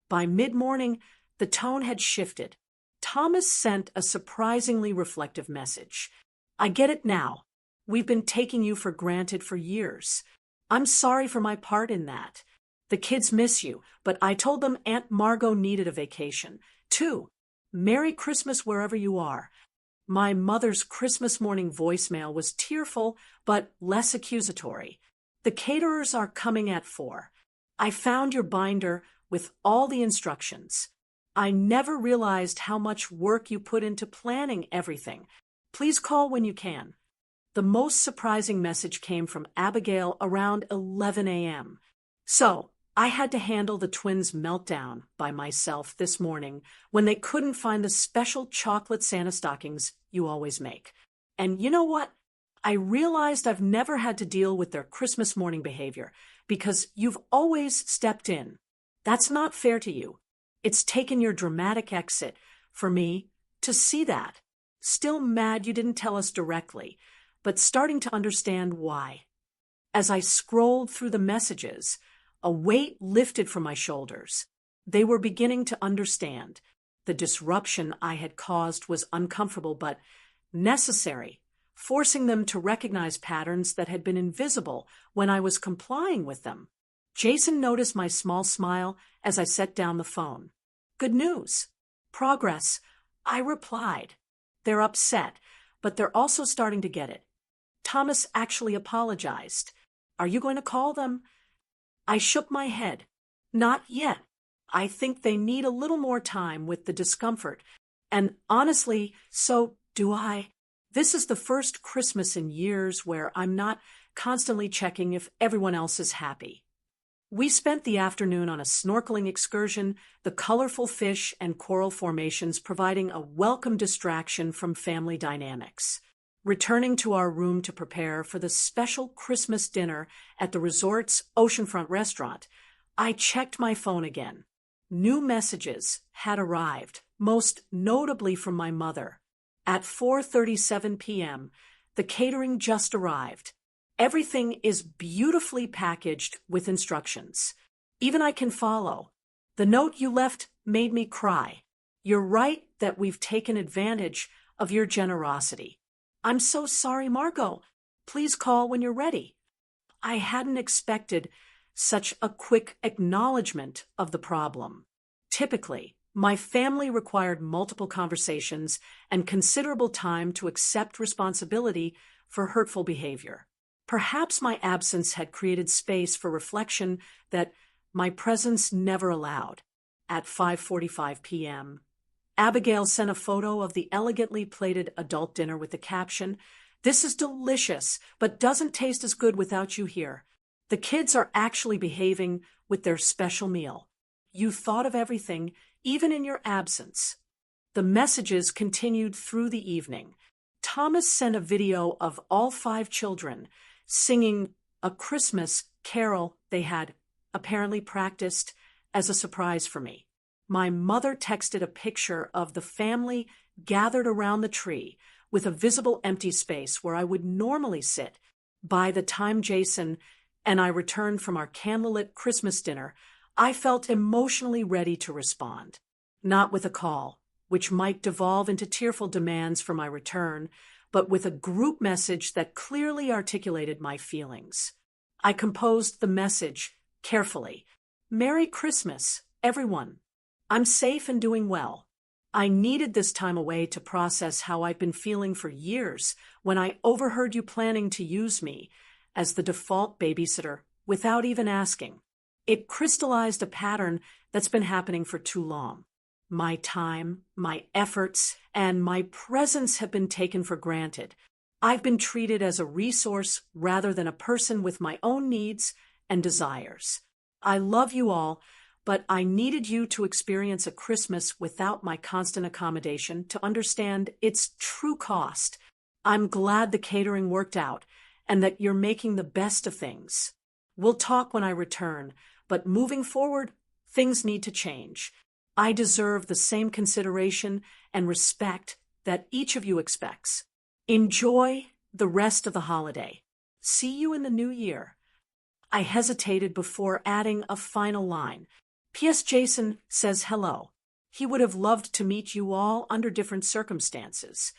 By mid-morning, the tone had shifted. Thomas sent a surprisingly reflective message. "I get it now. We've been taking you for granted for years. I'm sorry for my part in that. The kids miss you, but I told them Aunt Margot needed a vacation, too. Merry Christmas wherever you are." My mother's Christmas morning voicemail was tearful, but less accusatory. "The caterers are coming at 4. I found your binder with all the instructions. I never realized how much work you put into planning everything. Please call when you can." The most surprising message came from Abigail around 11 a.m. "So, I had to handle the twins' meltdown by myself this morning when they couldn't find the special chocolate Santa stockings you always make. And you know what? I realized I've never had to deal with their Christmas morning behavior because you've always stepped in. That's not fair to you. It's taken your dramatic exit for me to see that. Still mad you didn't tell us directly, but starting to understand why." As I scrolled through the messages, a weight lifted from my shoulders. They were beginning to understand. The disruption I had caused was uncomfortable but necessary forcing them to recognize patterns that had been invisible when I was complying with them. Jason noticed my small smile as I set down the phone. "Good news. Progress," I replied. "They're upset, but they're also starting to get it. Thomas actually apologized. Are you going to call them?" I shook my head. "Not yet. I think they need a little more time with the discomfort. And honestly, so do I. This is the first Christmas in years where I'm not constantly checking if everyone else is happy." We spent the afternoon on a snorkeling excursion, the colorful fish and coral formations providing a welcome distraction from family dynamics. Returning to our room to prepare for the special Christmas dinner at the resort's oceanfront restaurant, I checked my phone again. New messages had arrived, most notably from my mother. At 4:37 p.m., the catering just arrived. Everything is beautifully packaged with instructions. Even I can follow. "The note you left made me cry. You're right that we've taken advantage of your generosity. I'm so sorry, Margot. Please call when you're ready." I hadn't expected such a quick acknowledgement of the problem. Typically, my family required multiple conversations and considerable time to accept responsibility for hurtful behavior. Perhaps my absence had created space for reflection that my presence never allowed. At 5:45 p.m., Abigail sent a photo of the elegantly plated adult dinner with the caption, "This is delicious, but doesn't taste as good without you here. The kids are actually behaving with their special meal. You thought of everything, even in your absence." The messages continued through the evening. Thomas sent a video of all 5 children singing a Christmas carol they had apparently practiced as a surprise for me. My mother texted a picture of the family gathered around the tree with a visible empty space where I would normally sit. By the time Jason and I returned from our candlelit Christmas dinner, I felt emotionally ready to respond. Not with a call, which might devolve into tearful demands for my return, but with a group message that clearly articulated my feelings. I composed the message carefully. "Merry Christmas, everyone. I'm safe and doing well." I needed this time away to process how I've been feeling for years when I overheard you planning to use me as the default babysitter without even asking. It crystallized a pattern that's been happening for too long. My time, my efforts, and my presence have been taken for granted. I've been treated as a resource rather than a person with my own needs and desires. I love you all, but I needed you to experience a Christmas without my constant accommodation to understand its true cost. I'm glad the catering worked out and that you're making the best of things. We'll talk when I return, but moving forward, things need to change. I deserve the same consideration and respect that each of you expects. Enjoy the rest of the holiday. See you in the new year." I hesitated before adding a final line. "P.S. Jason says hello. He would have loved to meet you all under different circumstances."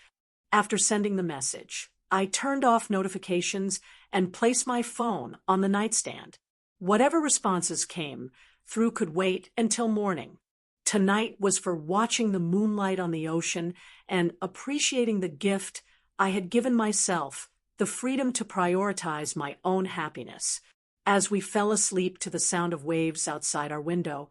After sending the message, I turned off notifications and placed my phone on the nightstand. Whatever responses came through could wait until morning. Tonight was for watching the moonlight on the ocean and appreciating the gift I had given myself, the freedom to prioritize my own happiness. As we fell asleep to the sound of waves outside our window,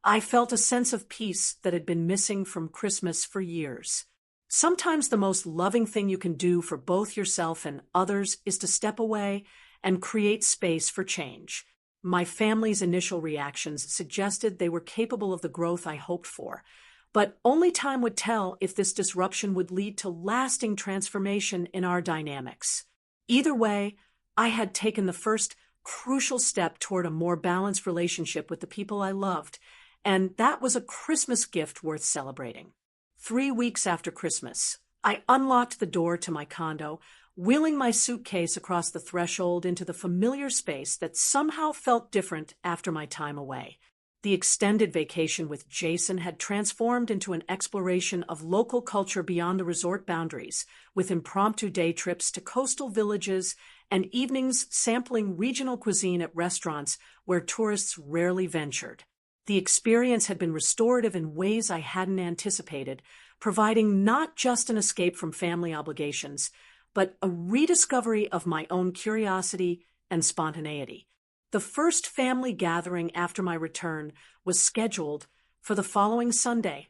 I felt a sense of peace that had been missing from Christmas for years. Sometimes the most loving thing you can do for both yourself and others is to step away and create space for change. My family's initial reactions suggested they were capable of the growth I hoped for, but only time would tell if this disruption would lead to lasting transformation in our dynamics. Either way, I had taken the first crucial step toward a more balanced relationship with the people I loved, and that was a Christmas gift worth celebrating. 3 weeks after Christmas, I unlocked the door to my condo, wheeling my suitcase across the threshold into the familiar space that somehow felt different after my time away. The extended vacation with Jason had transformed into an exploration of local culture beyond the resort boundaries, with impromptu day trips to coastal villages and evenings sampling regional cuisine at restaurants where tourists rarely ventured. The experience had been restorative in ways I hadn't anticipated, providing not just an escape from family obligations, but a rediscovery of my own curiosity and spontaneity. The first family gathering after my return was scheduled for the following Sunday,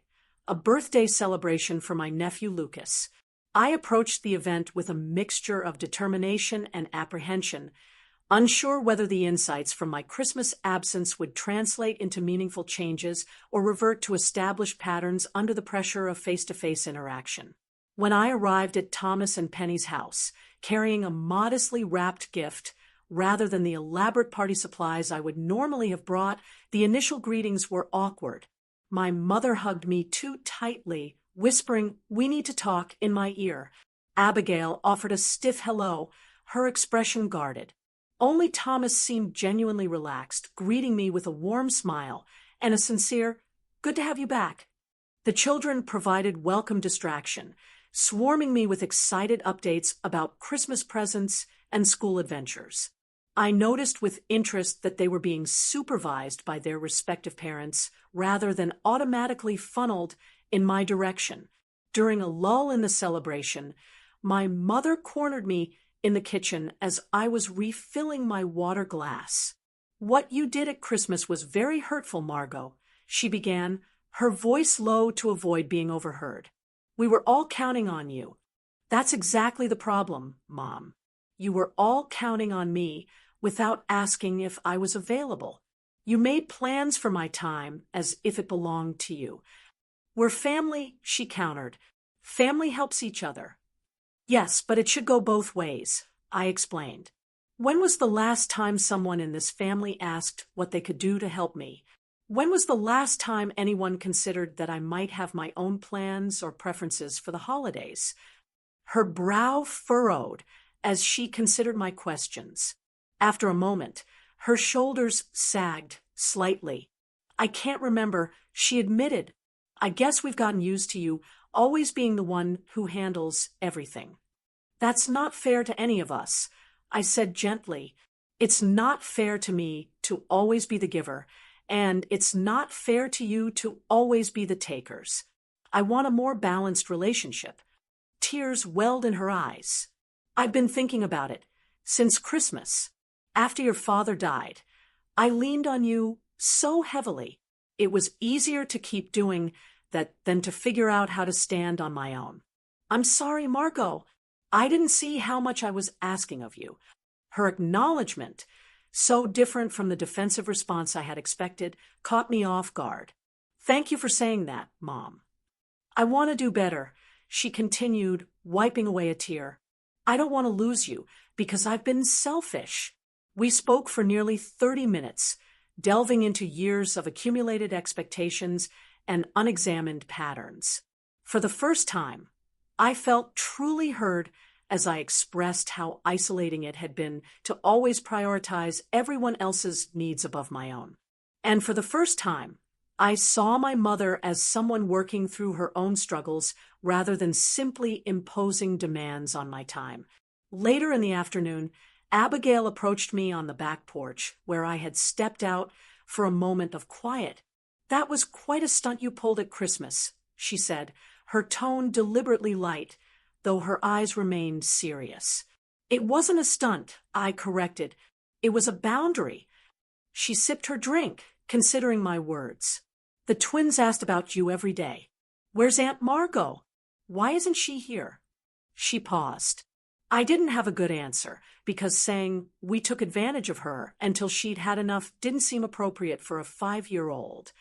a birthday celebration for my nephew Lucas. I approached the event with a mixture of determination and apprehension, unsure whether the insights from my Christmas absence would translate into meaningful changes or revert to established patterns under the pressure of face-to-face interaction. When I arrived at Thomas and Penny's house, carrying a modestly wrapped gift, rather than the elaborate party supplies I would normally have brought, the initial greetings were awkward. My mother hugged me too tightly, whispering, "We need to talk," in my ear. Abigail offered a stiff hello, her expression guarded. Only Thomas seemed genuinely relaxed, greeting me with a warm smile and a sincere, "Good to have you back." The children provided welcome distraction, swarming me with excited updates about Christmas presents and school adventures. I noticed with interest that they were being supervised by their respective parents rather than automatically funneled in my direction. During a lull in the celebration, my mother cornered me in the kitchen as I was refilling my water glass. "What you did at Christmas was very hurtful, Margot," she began, her voice low to avoid being overheard. "We were all counting on you." "That's exactly the problem, Mom. You were all counting on me without asking if I was available. You made plans for my time as if it belonged to you." "We're family," she countered. "Family helps each other." "Yes, but it should go both ways," I explained. "When was the last time someone in this family asked what they could do to help me? When was the last time anyone considered that I might have my own plans or preferences for the holidays?" Her brow furrowed as she considered my questions. After a moment, her shoulders sagged slightly. "I can't remember," she admitted. "I guess we've gotten used to you always being the one who handles everything." "That's not fair to any of us," I said gently. "It's not fair to me to always be the giver, and it's not fair to you to always be the takers. I want a more balanced relationship." Tears welled in her eyes. "I've been thinking about it. Since Christmas, after your father died, I leaned on you so heavily. It was easier to keep doing that than to figure out how to stand on my own." "I'm sorry, Margot. I didn't see how much I was asking of you." Her acknowledgement, so different from the defensive response I had expected, caught me off guard. "Thank you for saying that, Mom." "I want to do better," she continued, wiping away a tear. "I don't want to lose you because I've been selfish." We spoke for nearly 30 minutes, delving into years of accumulated expectations and unexamined patterns. For the first time, I felt truly heard as I expressed how isolating it had been to always prioritize everyone else's needs above my own. And for the first time, I saw my mother as someone working through her own struggles rather than simply imposing demands on my time. Later in the afternoon, Abigail approached me on the back porch, where I had stepped out for a moment of quiet. "That was quite a stunt you pulled at Christmas," she said, her tone deliberately light, though her eyes remained serious. "It wasn't a stunt," I corrected. "It was a boundary." She sipped her drink, considering my words. "The twins asked about you every day. Where's Aunt Margot? Why isn't she here?" She paused. I didn't have a good answer, because saying we took advantage of her until she'd had enough didn't seem appropriate for a 5-year-old.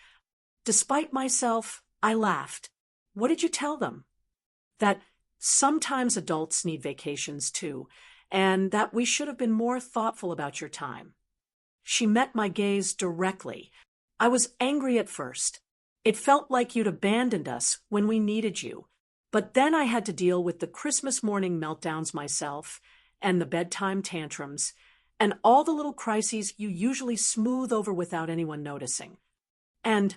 Despite myself, I laughed. "What did you tell them?" "That sometimes adults need vacations too, and that we should have been more thoughtful about your time." She met my gaze directly. I was angry at first. It felt like you'd abandoned us when we needed you. But then I had to deal with the Christmas morning meltdowns myself, and the bedtime tantrums, and all the little crises you usually smooth over without anyone noticing. And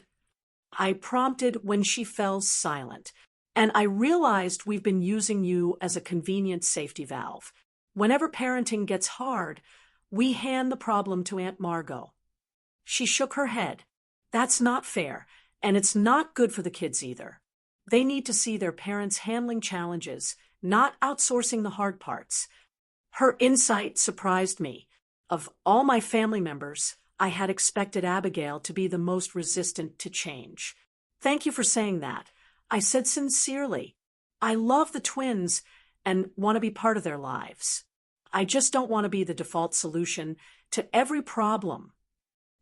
I prompted when she fell silent. And I realized we've been using you as a convenient safety valve. Whenever parenting gets hard, we hand the problem to Aunt Margot. She shook her head. That's not fair, and it's not good for the kids either. They need to see their parents handling challenges, not outsourcing the hard parts. Her insight surprised me. Of all my family members, I had expected Abigail to be the most resistant to change. Thank you for saying that. I said sincerely. I love the twins and want to be part of their lives. I just don't want to be the default solution to every problem.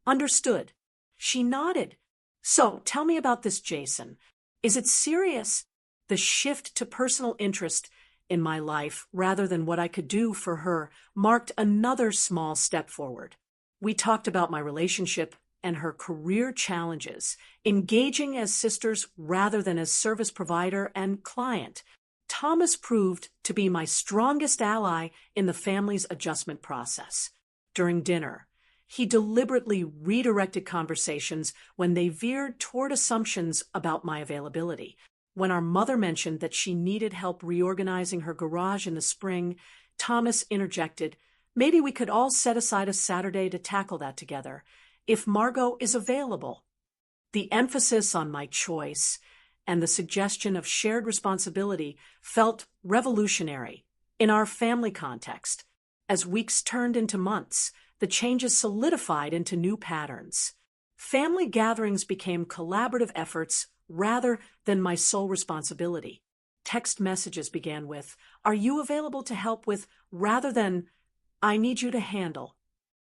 Understood. She nodded. So, tell me about this, Jason. Is it serious? The shift to personal interest in my life, rather than what I could do for her, marked another small step forward. We talked about my relationship and her career challenges, engaging as sisters rather than as service provider and client. Thomas proved to be my strongest ally in the family's adjustment process. During dinner, he deliberately redirected conversations when they veered toward assumptions about my availability. When our mother mentioned that she needed help reorganizing her garage in the spring, Thomas interjected, "Maybe we could all set aside a Saturday to tackle that together, if Margot is available." The emphasis on my choice and the suggestion of shared responsibility felt revolutionary in our family context. As weeks turned into months, the changes solidified into new patterns. Family gatherings became collaborative efforts rather than my sole responsibility. Text messages began with, "Are you available to help with," rather than, "I need you to handle."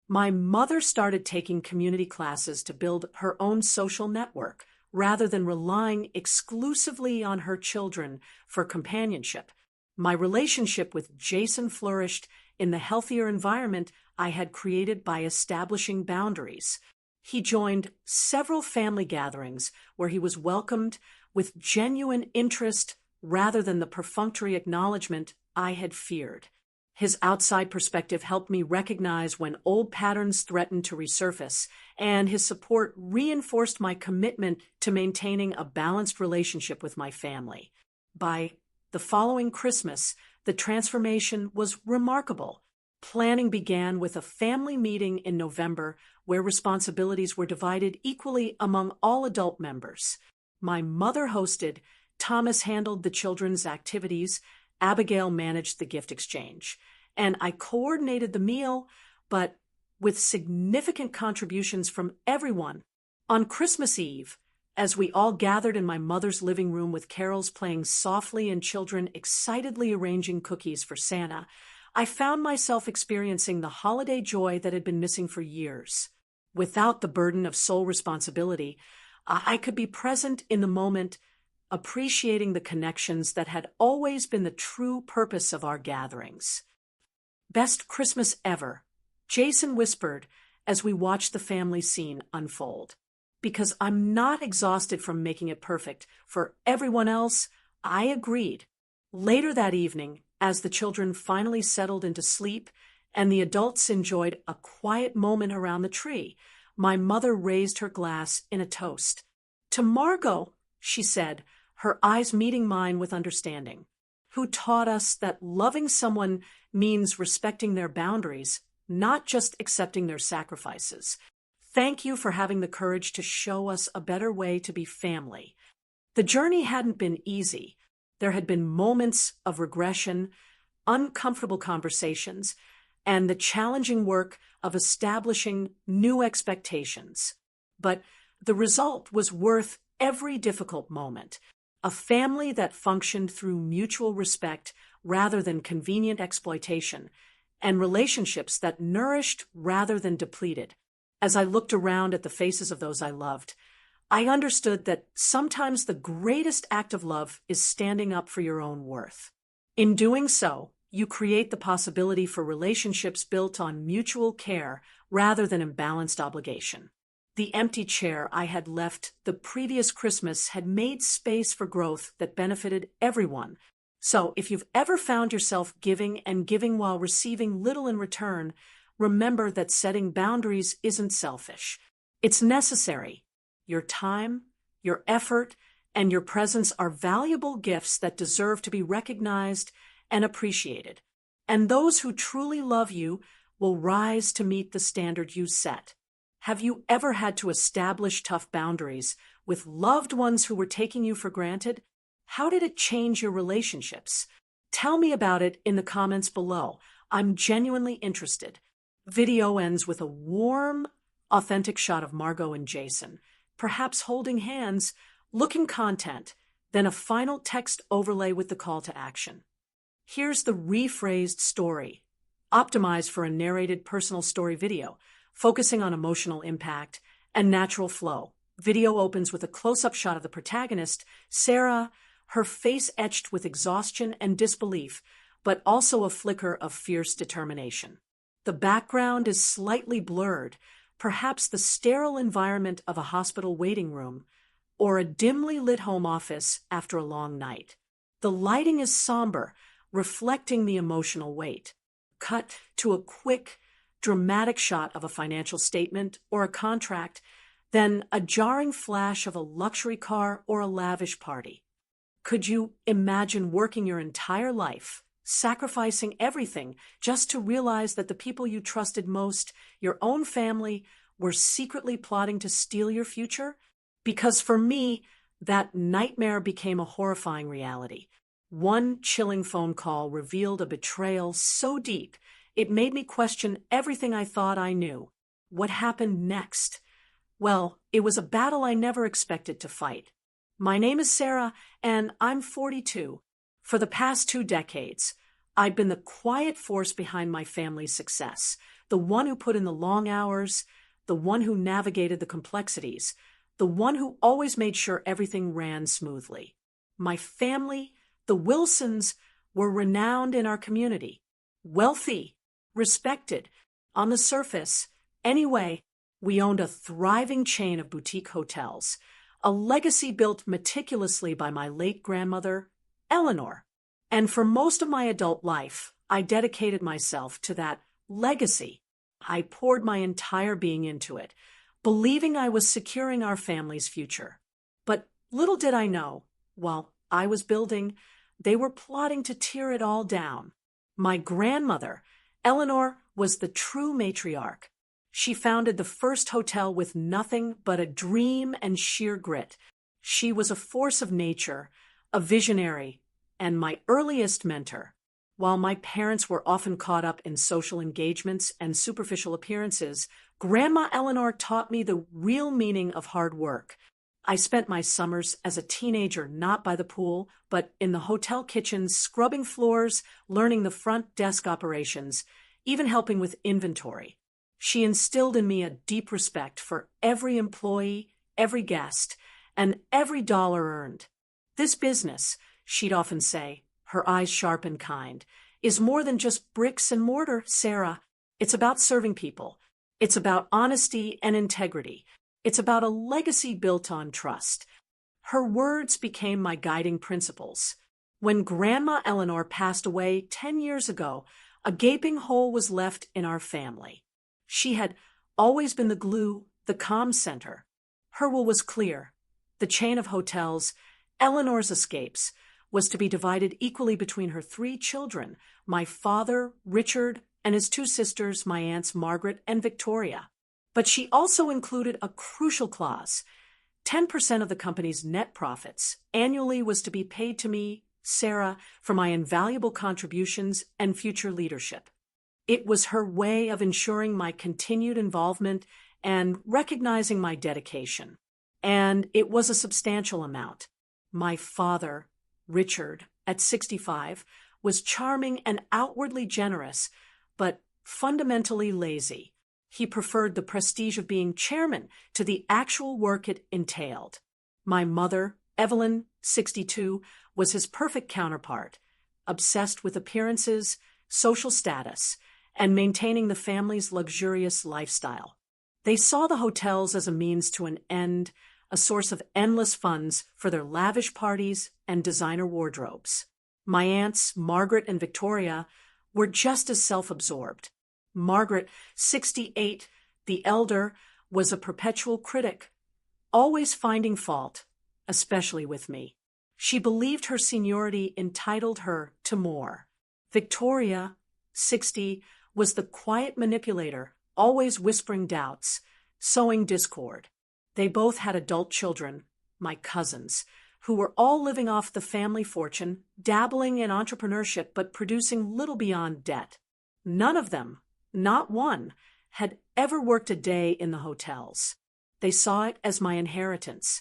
My mother started taking community classes to build her own social network, rather than relying exclusively on her children for companionship. My relationship with Jason flourished in the healthier environment I had created by establishing boundaries. He joined several family gatherings where he was welcomed with genuine interest rather than the perfunctory acknowledgement I had feared. His outside perspective helped me recognize when old patterns threatened to resurface, and his support reinforced my commitment to maintaining a balanced relationship with my family. By the following Christmas, the transformation was remarkable. Planning began with a family meeting in November where responsibilities were divided equally among all adult members. My mother hosted, Thomas handled the children's activities, Abigail managed the gift exchange, and I coordinated the meal, but with significant contributions from everyone. On Christmas Eve, as we all gathered in my mother's living room with carols playing softly and children excitedly arranging cookies for Santa, I found myself experiencing the holiday joy that had been missing for years. Without the burden of sole responsibility, I could be present in the moment, appreciating the connections that had always been the true purpose of our gatherings. "Best Christmas ever," Jason whispered as we watched the family scene unfold. "Because I'm not exhausted from making it perfect for everyone else," I agreed. Later that evening, as the children finally settled into sleep and the adults enjoyed a quiet moment around the tree, my mother raised her glass in a toast. "To Margot," she said, her eyes meeting mine with understanding, "who taught us that loving someone means respecting their boundaries, not just accepting their sacrifices. Thank you for having the courage to show us a better way to be family." The journey hadn't been easy. There had been moments of regression, uncomfortable conversations, and the challenging work of establishing new expectations. But the result was worth every difficult moment. A family that functioned through mutual respect rather than convenient exploitation, and relationships that nourished rather than depleted. As I looked around at the faces of those I loved, I understood that sometimes the greatest act of love is standing up for your own worth. In doing so, you create the possibility for relationships built on mutual care rather than imbalanced obligation. The empty chair I had left the previous Christmas had made space for growth that benefited everyone. So if you've ever found yourself giving and giving while receiving little in return, remember that setting boundaries isn't selfish. It's necessary. Your time, your effort, and your presence are valuable gifts that deserve to be recognized and appreciated. And those who truly love you will rise to meet the standard you set. Have you ever had to establish tough boundaries with loved ones who were taking you for granted? How did it change your relationships? Tell me about it in the comments below. I'm genuinely interested. Video ends with a warm, authentic shot of Margot and Jason, perhaps holding hands, looking content, then a final text overlay with the call to action. Here's the rephrased story, optimized for a narrated personal story video, focusing on emotional impact and natural flow. Video opens with a close-up shot of the protagonist, Sarah, her face etched with exhaustion and disbelief, but also a flicker of fierce determination. The background is slightly blurred, perhaps the sterile environment of a hospital waiting room, or a dimly lit home office after a long night. The lighting is somber, reflecting the emotional weight. Cut to a quick, dramatic shot of a financial statement or a contract, then a jarring flash of a luxury car or a lavish party. Could you imagine working your entire life, sacrificing everything just to realize that the people you trusted most, your own family, were secretly plotting to steal your future? Because for me, that nightmare became a horrifying reality. One chilling phone call revealed a betrayal so deep, it made me question everything I thought I knew. What happened next? Well, it was a battle I never expected to fight. My name is Sarah, and I'm 42. For the past 2 decades, I've been the quiet force behind my family's success, the one who put in the long hours, the one who navigated the complexities, the one who always made sure everything ran smoothly. My family, the Wilsons, were renowned in our community. Wealthy, respected. On the surface, anyway, we owned a thriving chain of boutique hotels, a legacy built meticulously by my late grandmother, Eleanor. And for most of my adult life, I dedicated myself to that legacy. I poured my entire being into it, believing I was securing our family's future. But little did I know, while I was building, they were plotting to tear it all down. My grandmother, Eleanor, was the true matriarch. She founded the first hotel with nothing but a dream and sheer grit. She was a force of nature, a visionary, and my earliest mentor. While my parents were often caught up in social engagements and superficial appearances, Grandma Eleanor taught me the real meaning of hard work. I spent my summers as a teenager not by the pool, but in the hotel kitchens, scrubbing floors, learning the front desk operations, even helping with inventory. She instilled in me a deep respect for every employee, every guest, and every dollar earned. This business, she'd often say, her eyes sharp and kind, is more than just bricks and mortar, Sarah. It's about serving people. It's about honesty and integrity. It's about a legacy built on trust. Her words became my guiding principles. When Grandma Eleanor passed away 10 years ago, a gaping hole was left in our family. She had always been the glue, the calm center. Her will was clear. The chain of hotels, Eleanor's escapes, was to be divided equally between her 3 children, my father, Richard, and his 2 sisters, my aunts Margaret and Victoria. But she also included a crucial clause. 10% of the company's net profits annually was to be paid to me, Sarah, for my invaluable contributions and future leadership. It was her way of ensuring my continued involvement and recognizing my dedication. And it was a substantial amount. My father, Richard, at 65, was charming and outwardly generous, but fundamentally lazy. He preferred the prestige of being chairman to the actual work it entailed. My mother, Evelyn, 62, was his perfect counterpart, obsessed with appearances, social status, and maintaining the family's luxurious lifestyle. They saw the hotels as a means to an end, a source of endless funds for their lavish parties and designer wardrobes. My aunts, Margaret and Victoria, were just as self-absorbed. Margaret, 68, the elder, was a perpetual critic, always finding fault, especially with me. She believed her seniority entitled her to more. Victoria, 60, was the quiet manipulator, always whispering doubts, sowing discord. They both had adult children, my cousins, who were all living off the family fortune, dabbling in entrepreneurship but producing little beyond debt. None of them, not one, had ever worked a day in the hotels. They saw it as my inheritance,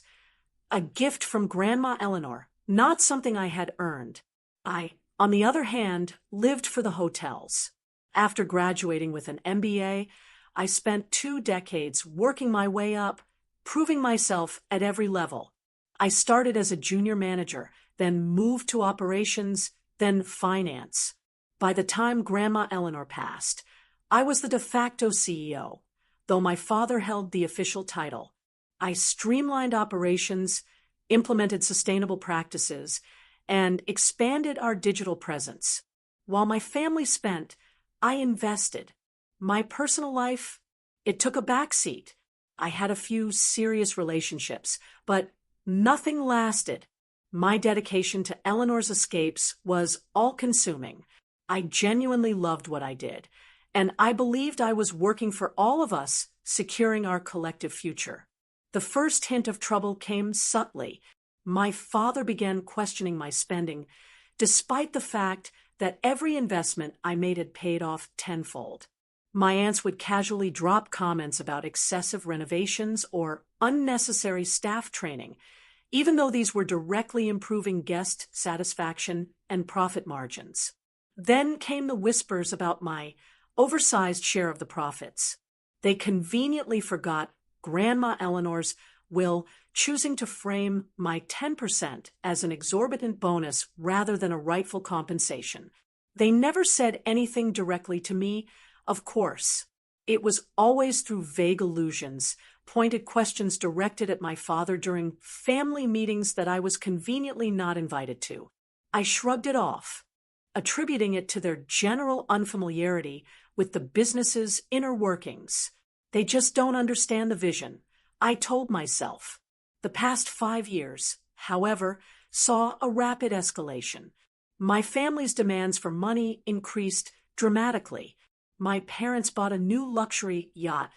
a gift from Grandma Eleanor, not something I had earned. I, on the other hand, lived for the hotels. After graduating with an MBA, I spent 2 decades working my way up, proving myself at every level. I started as a junior manager, then moved to operations, then finance. By the time Grandma Eleanor passed, I was the de facto CEO, though my father held the official title. I streamlined operations, implemented sustainable practices, and expanded our digital presence. While my family spent, I invested. My personal life, it took a backseat. I had a few serious relationships, but nothing lasted. My dedication to Eleanor's escapes was all-consuming. I genuinely loved what I did, and I believed I was working for all of us, securing our collective future. The first hint of trouble came subtly. My father began questioning my spending, despite the fact that every investment I made had paid off tenfold. My aunts would casually drop comments about excessive renovations or unnecessary staff training, even though these were directly improving guest satisfaction and profit margins. Then came the whispers about my oversized share of the profits. They conveniently forgot Grandma Eleanor's will, choosing to frame my 10% as an exorbitant bonus rather than a rightful compensation. They never said anything directly to me, of course. It was always through vague allusions, pointed questions directed at my father during family meetings that I was conveniently not invited to. I shrugged it off, attributing it to their general unfamiliarity with the business's inner workings. They just don't understand the vision, I told myself. The past 5 years, however, saw a rapid escalation. My family's demands for money increased dramatically. My parents bought a new luxury yacht,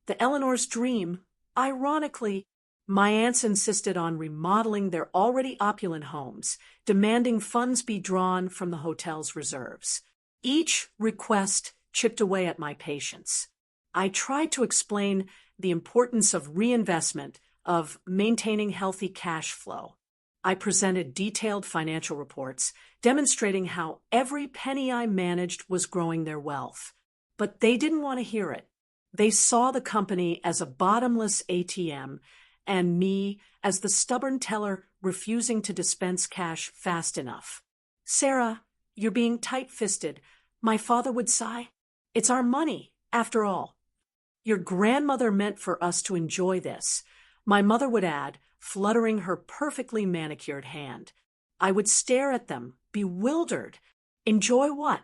the Eleanor's dream. Ironically, my aunts insisted on remodeling their already opulent homes, demanding funds be drawn from the hotel's reserves. Each request chipped away at my patience. I tried to explain the importance of reinvestment, of maintaining healthy cash flow. I presented detailed financial reports demonstrating how every penny I managed was growing their wealth. But they didn't want to hear it. They saw the company as a bottomless ATM and me as the stubborn teller refusing to dispense cash fast enough. "Sarah, you're being tight-fisted," my father would sigh. "It's our money, after all." "Your grandmother meant for us to enjoy this," my mother would add, fluttering her perfectly manicured hand. I would stare at them, bewildered. Enjoy what?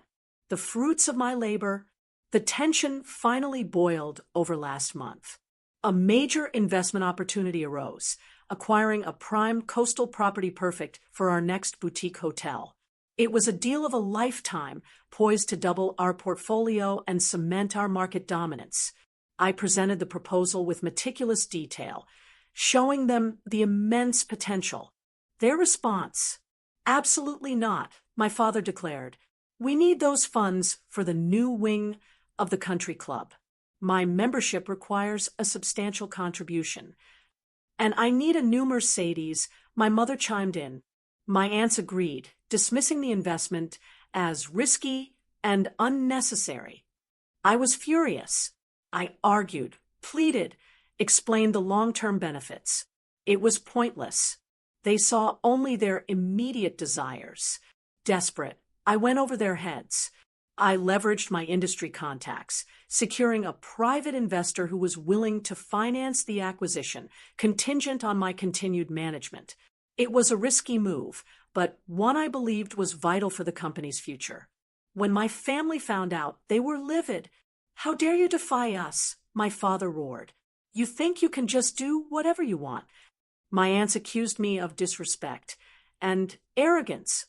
The fruits of my labor? The tension finally boiled over last month. A major investment opportunity arose, acquiring a prime coastal property perfect for our next boutique hotel. It was a deal of a lifetime, poised to double our portfolio and cement our market dominance. I presented the proposal with meticulous detail, showing them the immense potential. Their response: "Absolutely not," my father declared. "We need those funds for the new wing of the country club. My membership requires a substantial contribution. And I need a new Mercedes," my mother chimed in. My aunts agreed, dismissing the investment as risky and unnecessary. I was furious. I argued, pleaded, explained the long-term benefits. It was pointless. They saw only their immediate desires. Desperate, I went over their heads. I leveraged my industry contacts, securing a private investor who was willing to finance the acquisition, contingent on my continued management. It was a risky move, but one I believed was vital for the company's future. When my family found out, they were livid. "How dare you defy us?" my father roared. You think you can just do whatever you want. My aunts accused me of disrespect and arrogance.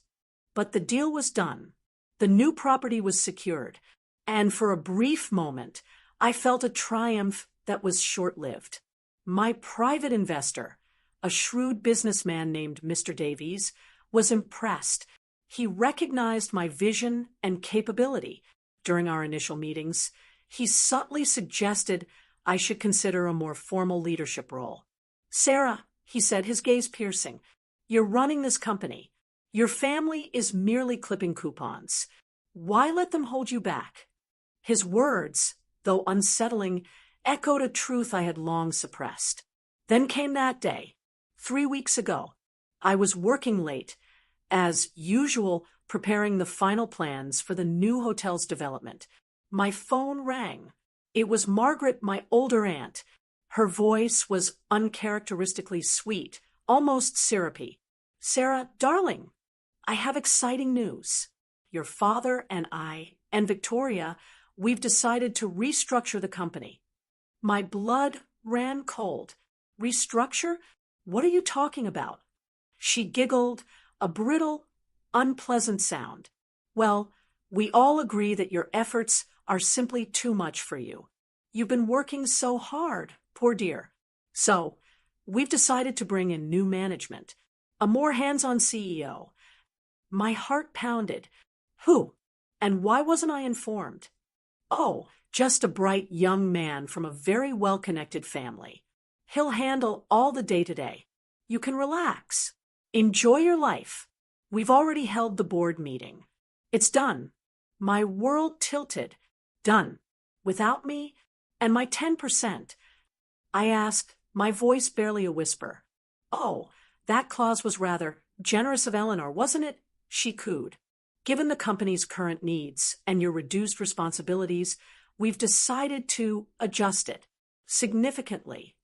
But the deal was done. The new property was secured. And for a brief moment, I felt a triumph that was short-lived. My private investor, a shrewd businessman named Mr. Davies, was impressed. He recognized my vision and capability. During our initial meetings, he subtly suggested I should consider a more formal leadership role. "Sarah," he said, his gaze piercing, "you're running this company. Your family is merely clipping coupons. Why let them hold you back?" His words, though unsettling, echoed a truth I had long suppressed. Then came that day, 3 weeks ago. I was working late, as usual, preparing the final plans for the new hotel's development. My phone rang. It was Margaret, my older aunt. Her voice was uncharacteristically sweet, almost syrupy. "Sarah, darling, I have exciting news. Your father and I, and Victoria, we've decided to restructure the company." My blood ran cold. "Restructure? What are you talking about?" She giggled, a brittle, unpleasant sound. "Well, we all agree that your efforts are simply too much for you. You've been working so hard, poor dear. So, we've decided to bring in new management, a more hands-on CEO. My heart pounded. Who? And why wasn't I informed? Oh, just a bright young man from a very well-connected family. He'll handle all the day-to-day. You can relax. Enjoy your life. We've already held the board meeting. It's done. My world tilted. Done. Without me and my 10%. I asked, my voice barely a whisper. "Oh, that clause was rather generous of Eleanor, wasn't it?" She cooed. "Given the company's current needs and your reduced responsibilities, we've decided to adjust it significantly."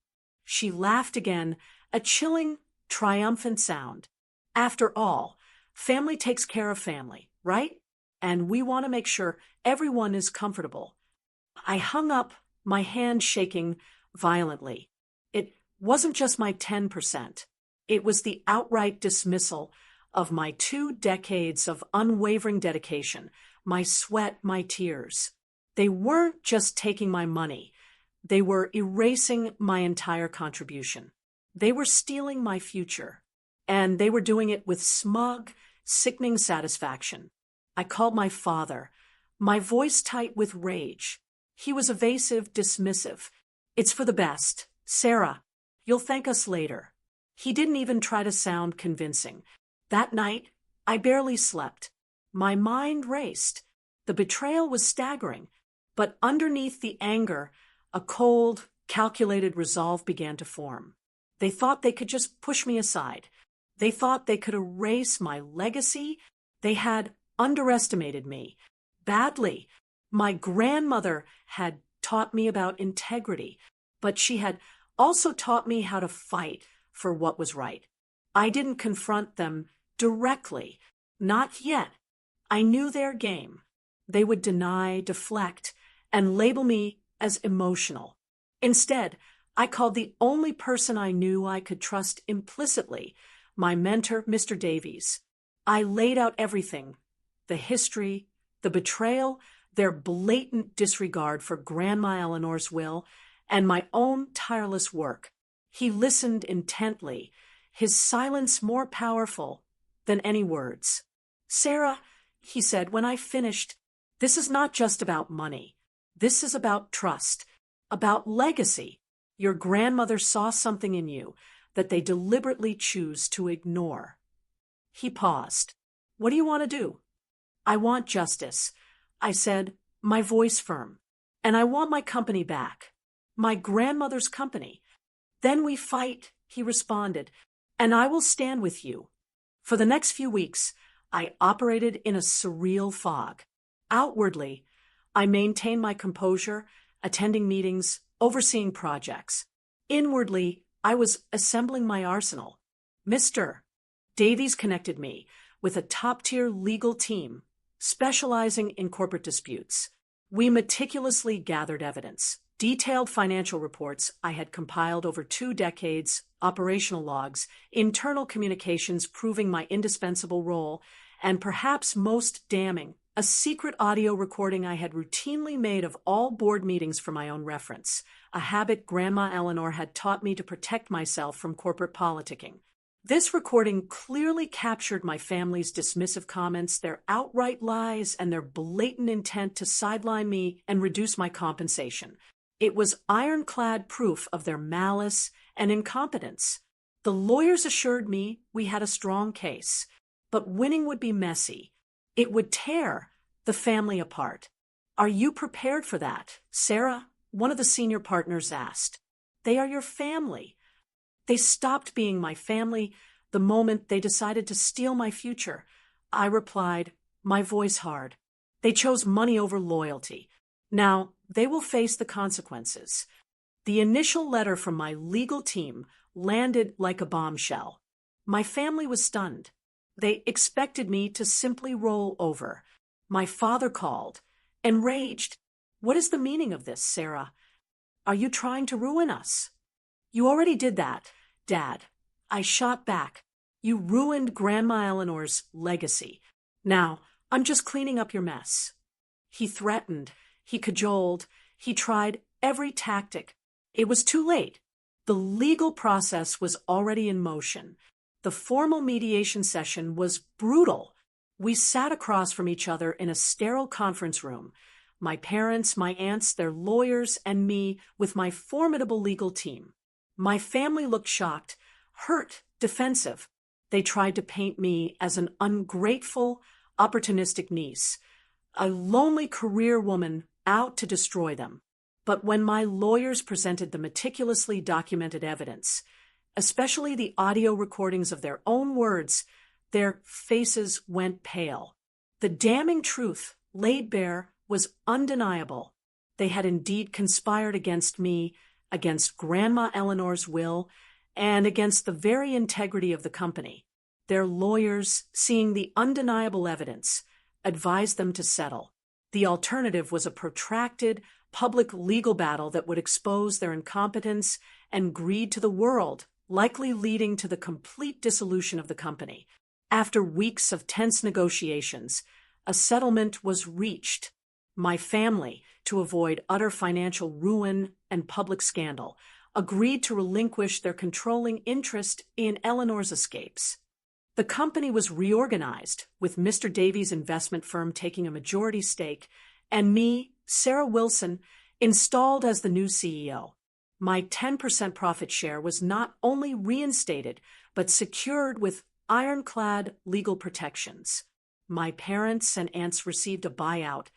She laughed again, a chilling, triumphant sound. "After all, family takes care of family, right? And we want to make sure everyone is comfortable." I hung up, my hand shaking violently. It wasn't just my 10%. It was the outright dismissal of my 2 decades of unwavering dedication, my sweat, my tears. They weren't just taking my money. They were erasing my entire contribution. They were stealing my future. And they were doing it with smug, sickening satisfaction. I called my father, my voice tight with rage. He was evasive, dismissive. "It's for the best. Sarah, you'll thank us later." He didn't even try to sound convincing. That night, I barely slept. My mind raced. The betrayal was staggering, but underneath the anger, a cold, calculated resolve began to form. They thought they could just push me aside. They thought they could erase my legacy. They had underestimated me. Badly. My grandmother had taught me about integrity, but she had also taught me how to fight for what was right. I didn't confront them directly. Not yet. I knew their game. They would deny, deflect, and label me as emotional. Instead, I called the only person I knew I could trust implicitly, my mentor, Mr. Davies. I laid out everything, the history, the betrayal, their blatant disregard for Grandma Eleanor's will, and my own tireless work. He listened intently, his silence more powerful than any words. "Sarah," he said, when I finished, "this is not just about money. This is about trust, about legacy. Your grandmother saw something in you that they deliberately choose to ignore." He paused. "What do you want to do?" "I want justice," I said, my voice firm. "And I want my company back. My grandmother's company. Then we fight," he responded, "and I will stand with you." For the next few weeks, I operated in a surreal fog. Outwardly, I maintained my composure, attending meetings, overseeing projects. Inwardly, I was assembling my arsenal. Mr. Davies connected me with a top-tier legal team specializing in corporate disputes. We meticulously gathered evidence, Detailed financial reports I had compiled over 2 decades, operational logs, internal communications proving my indispensable role, and perhaps most damning, a secret audio recording I had routinely made of all board meetings for my own reference, a habit Grandma Eleanor had taught me to protect myself from corporate politicking. This recording clearly captured my family's dismissive comments, their outright lies, and their blatant intent to sideline me and reduce my compensation. It was ironclad proof of their malice and incompetence. The lawyers assured me we had a strong case, but winning would be messy. It would tear the family apart. "Are you prepared for that, Sarah?" one of the senior partners asked. "They are your family." They stopped being my family the moment they decided to steal my future. I replied, my voice hard. "They chose money over loyalty. Now, they will face the consequences." The initial letter from my legal team landed like a bombshell. My family was stunned. They expected me to simply roll over. My father called, enraged. "What is the meaning of this, Sarah? Are you trying to ruin us?" "You already did that, Dad." I shot back. "You ruined Grandma Eleanor's legacy. Now, I'm just cleaning up your mess." He threatened. He cajoled. He tried every tactic. It was too late. The legal process was already in motion. The formal mediation session was brutal. We sat across from each other in a sterile conference room. My parents, my aunts, their lawyers, and me with my formidable legal team. My family looked shocked, hurt, defensive. They tried to paint me as an ungrateful, opportunistic niece, a lonely career woman out to destroy them. But when my lawyers presented the meticulously documented evidence, especially the audio recordings of their own words, their faces went pale. The damning truth laid bare was undeniable. They had indeed conspired against me, against Grandma Eleanor's will, and against the very integrity of the company. Their lawyers, seeing the undeniable evidence, advised them to settle. The alternative was a protracted, public legal battle that would expose their incompetence and greed to the world, likely leading to the complete dissolution of the company. After weeks of tense negotiations, a settlement was reached. My family, to avoid utter financial ruin and public scandal, agreed to relinquish their controlling interest in Eleanor's escapes. The company was reorganized, with Mr. Davies' investment firm taking a majority stake, and me, Sarah Wilson, installed as the new CEO. My 10% profit share was not only reinstated, but secured with ironclad legal protections. My parents and aunts received a buyout,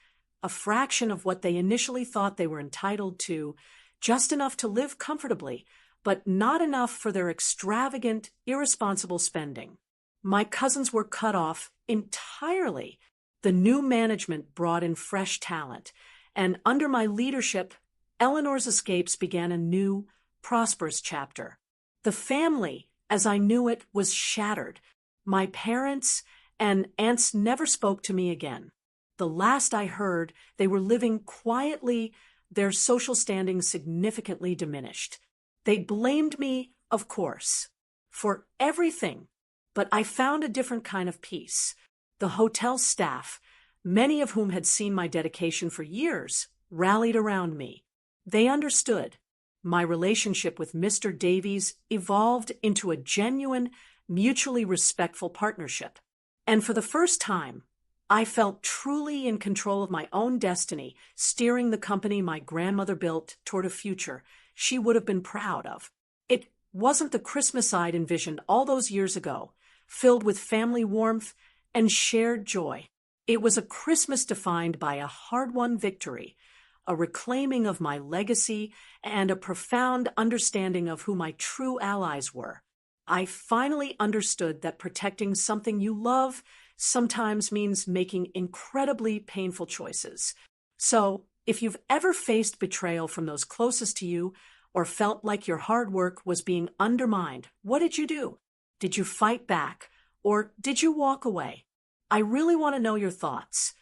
a fraction of what they initially thought they were entitled to, just enough to live comfortably, but not enough for their extravagant, irresponsible spending. My cousins were cut off entirely. The new management brought in fresh talent, and under my leadership, Eleanor's escapes began a new, prosperous chapter. The family, as I knew it, was shattered. My parents and aunts never spoke to me again. The last I heard, they were living quietly, their social standing significantly diminished. They blamed me, of course, for everything, but I found a different kind of peace. The hotel staff, many of whom had seen my dedication for years, rallied around me. They understood. My relationship with Mr. Davies evolved into a genuine, mutually respectful partnership. And for the first time, I felt truly in control of my own destiny, steering the company my grandmother built toward a future she would have been proud of. It wasn't the Christmas I'd envisioned all those years ago, filled with family warmth and shared joy. It was a Christmas defined by a hard-won victory, a reclaiming of my legacy, and a profound understanding of who my true allies were. I finally understood that protecting something you love sometimes means making incredibly painful choices. So, if you've ever faced betrayal from those closest to you or felt like your hard work was being undermined, what did you do? Did you fight back, or did you walk away? I really want to know your thoughts.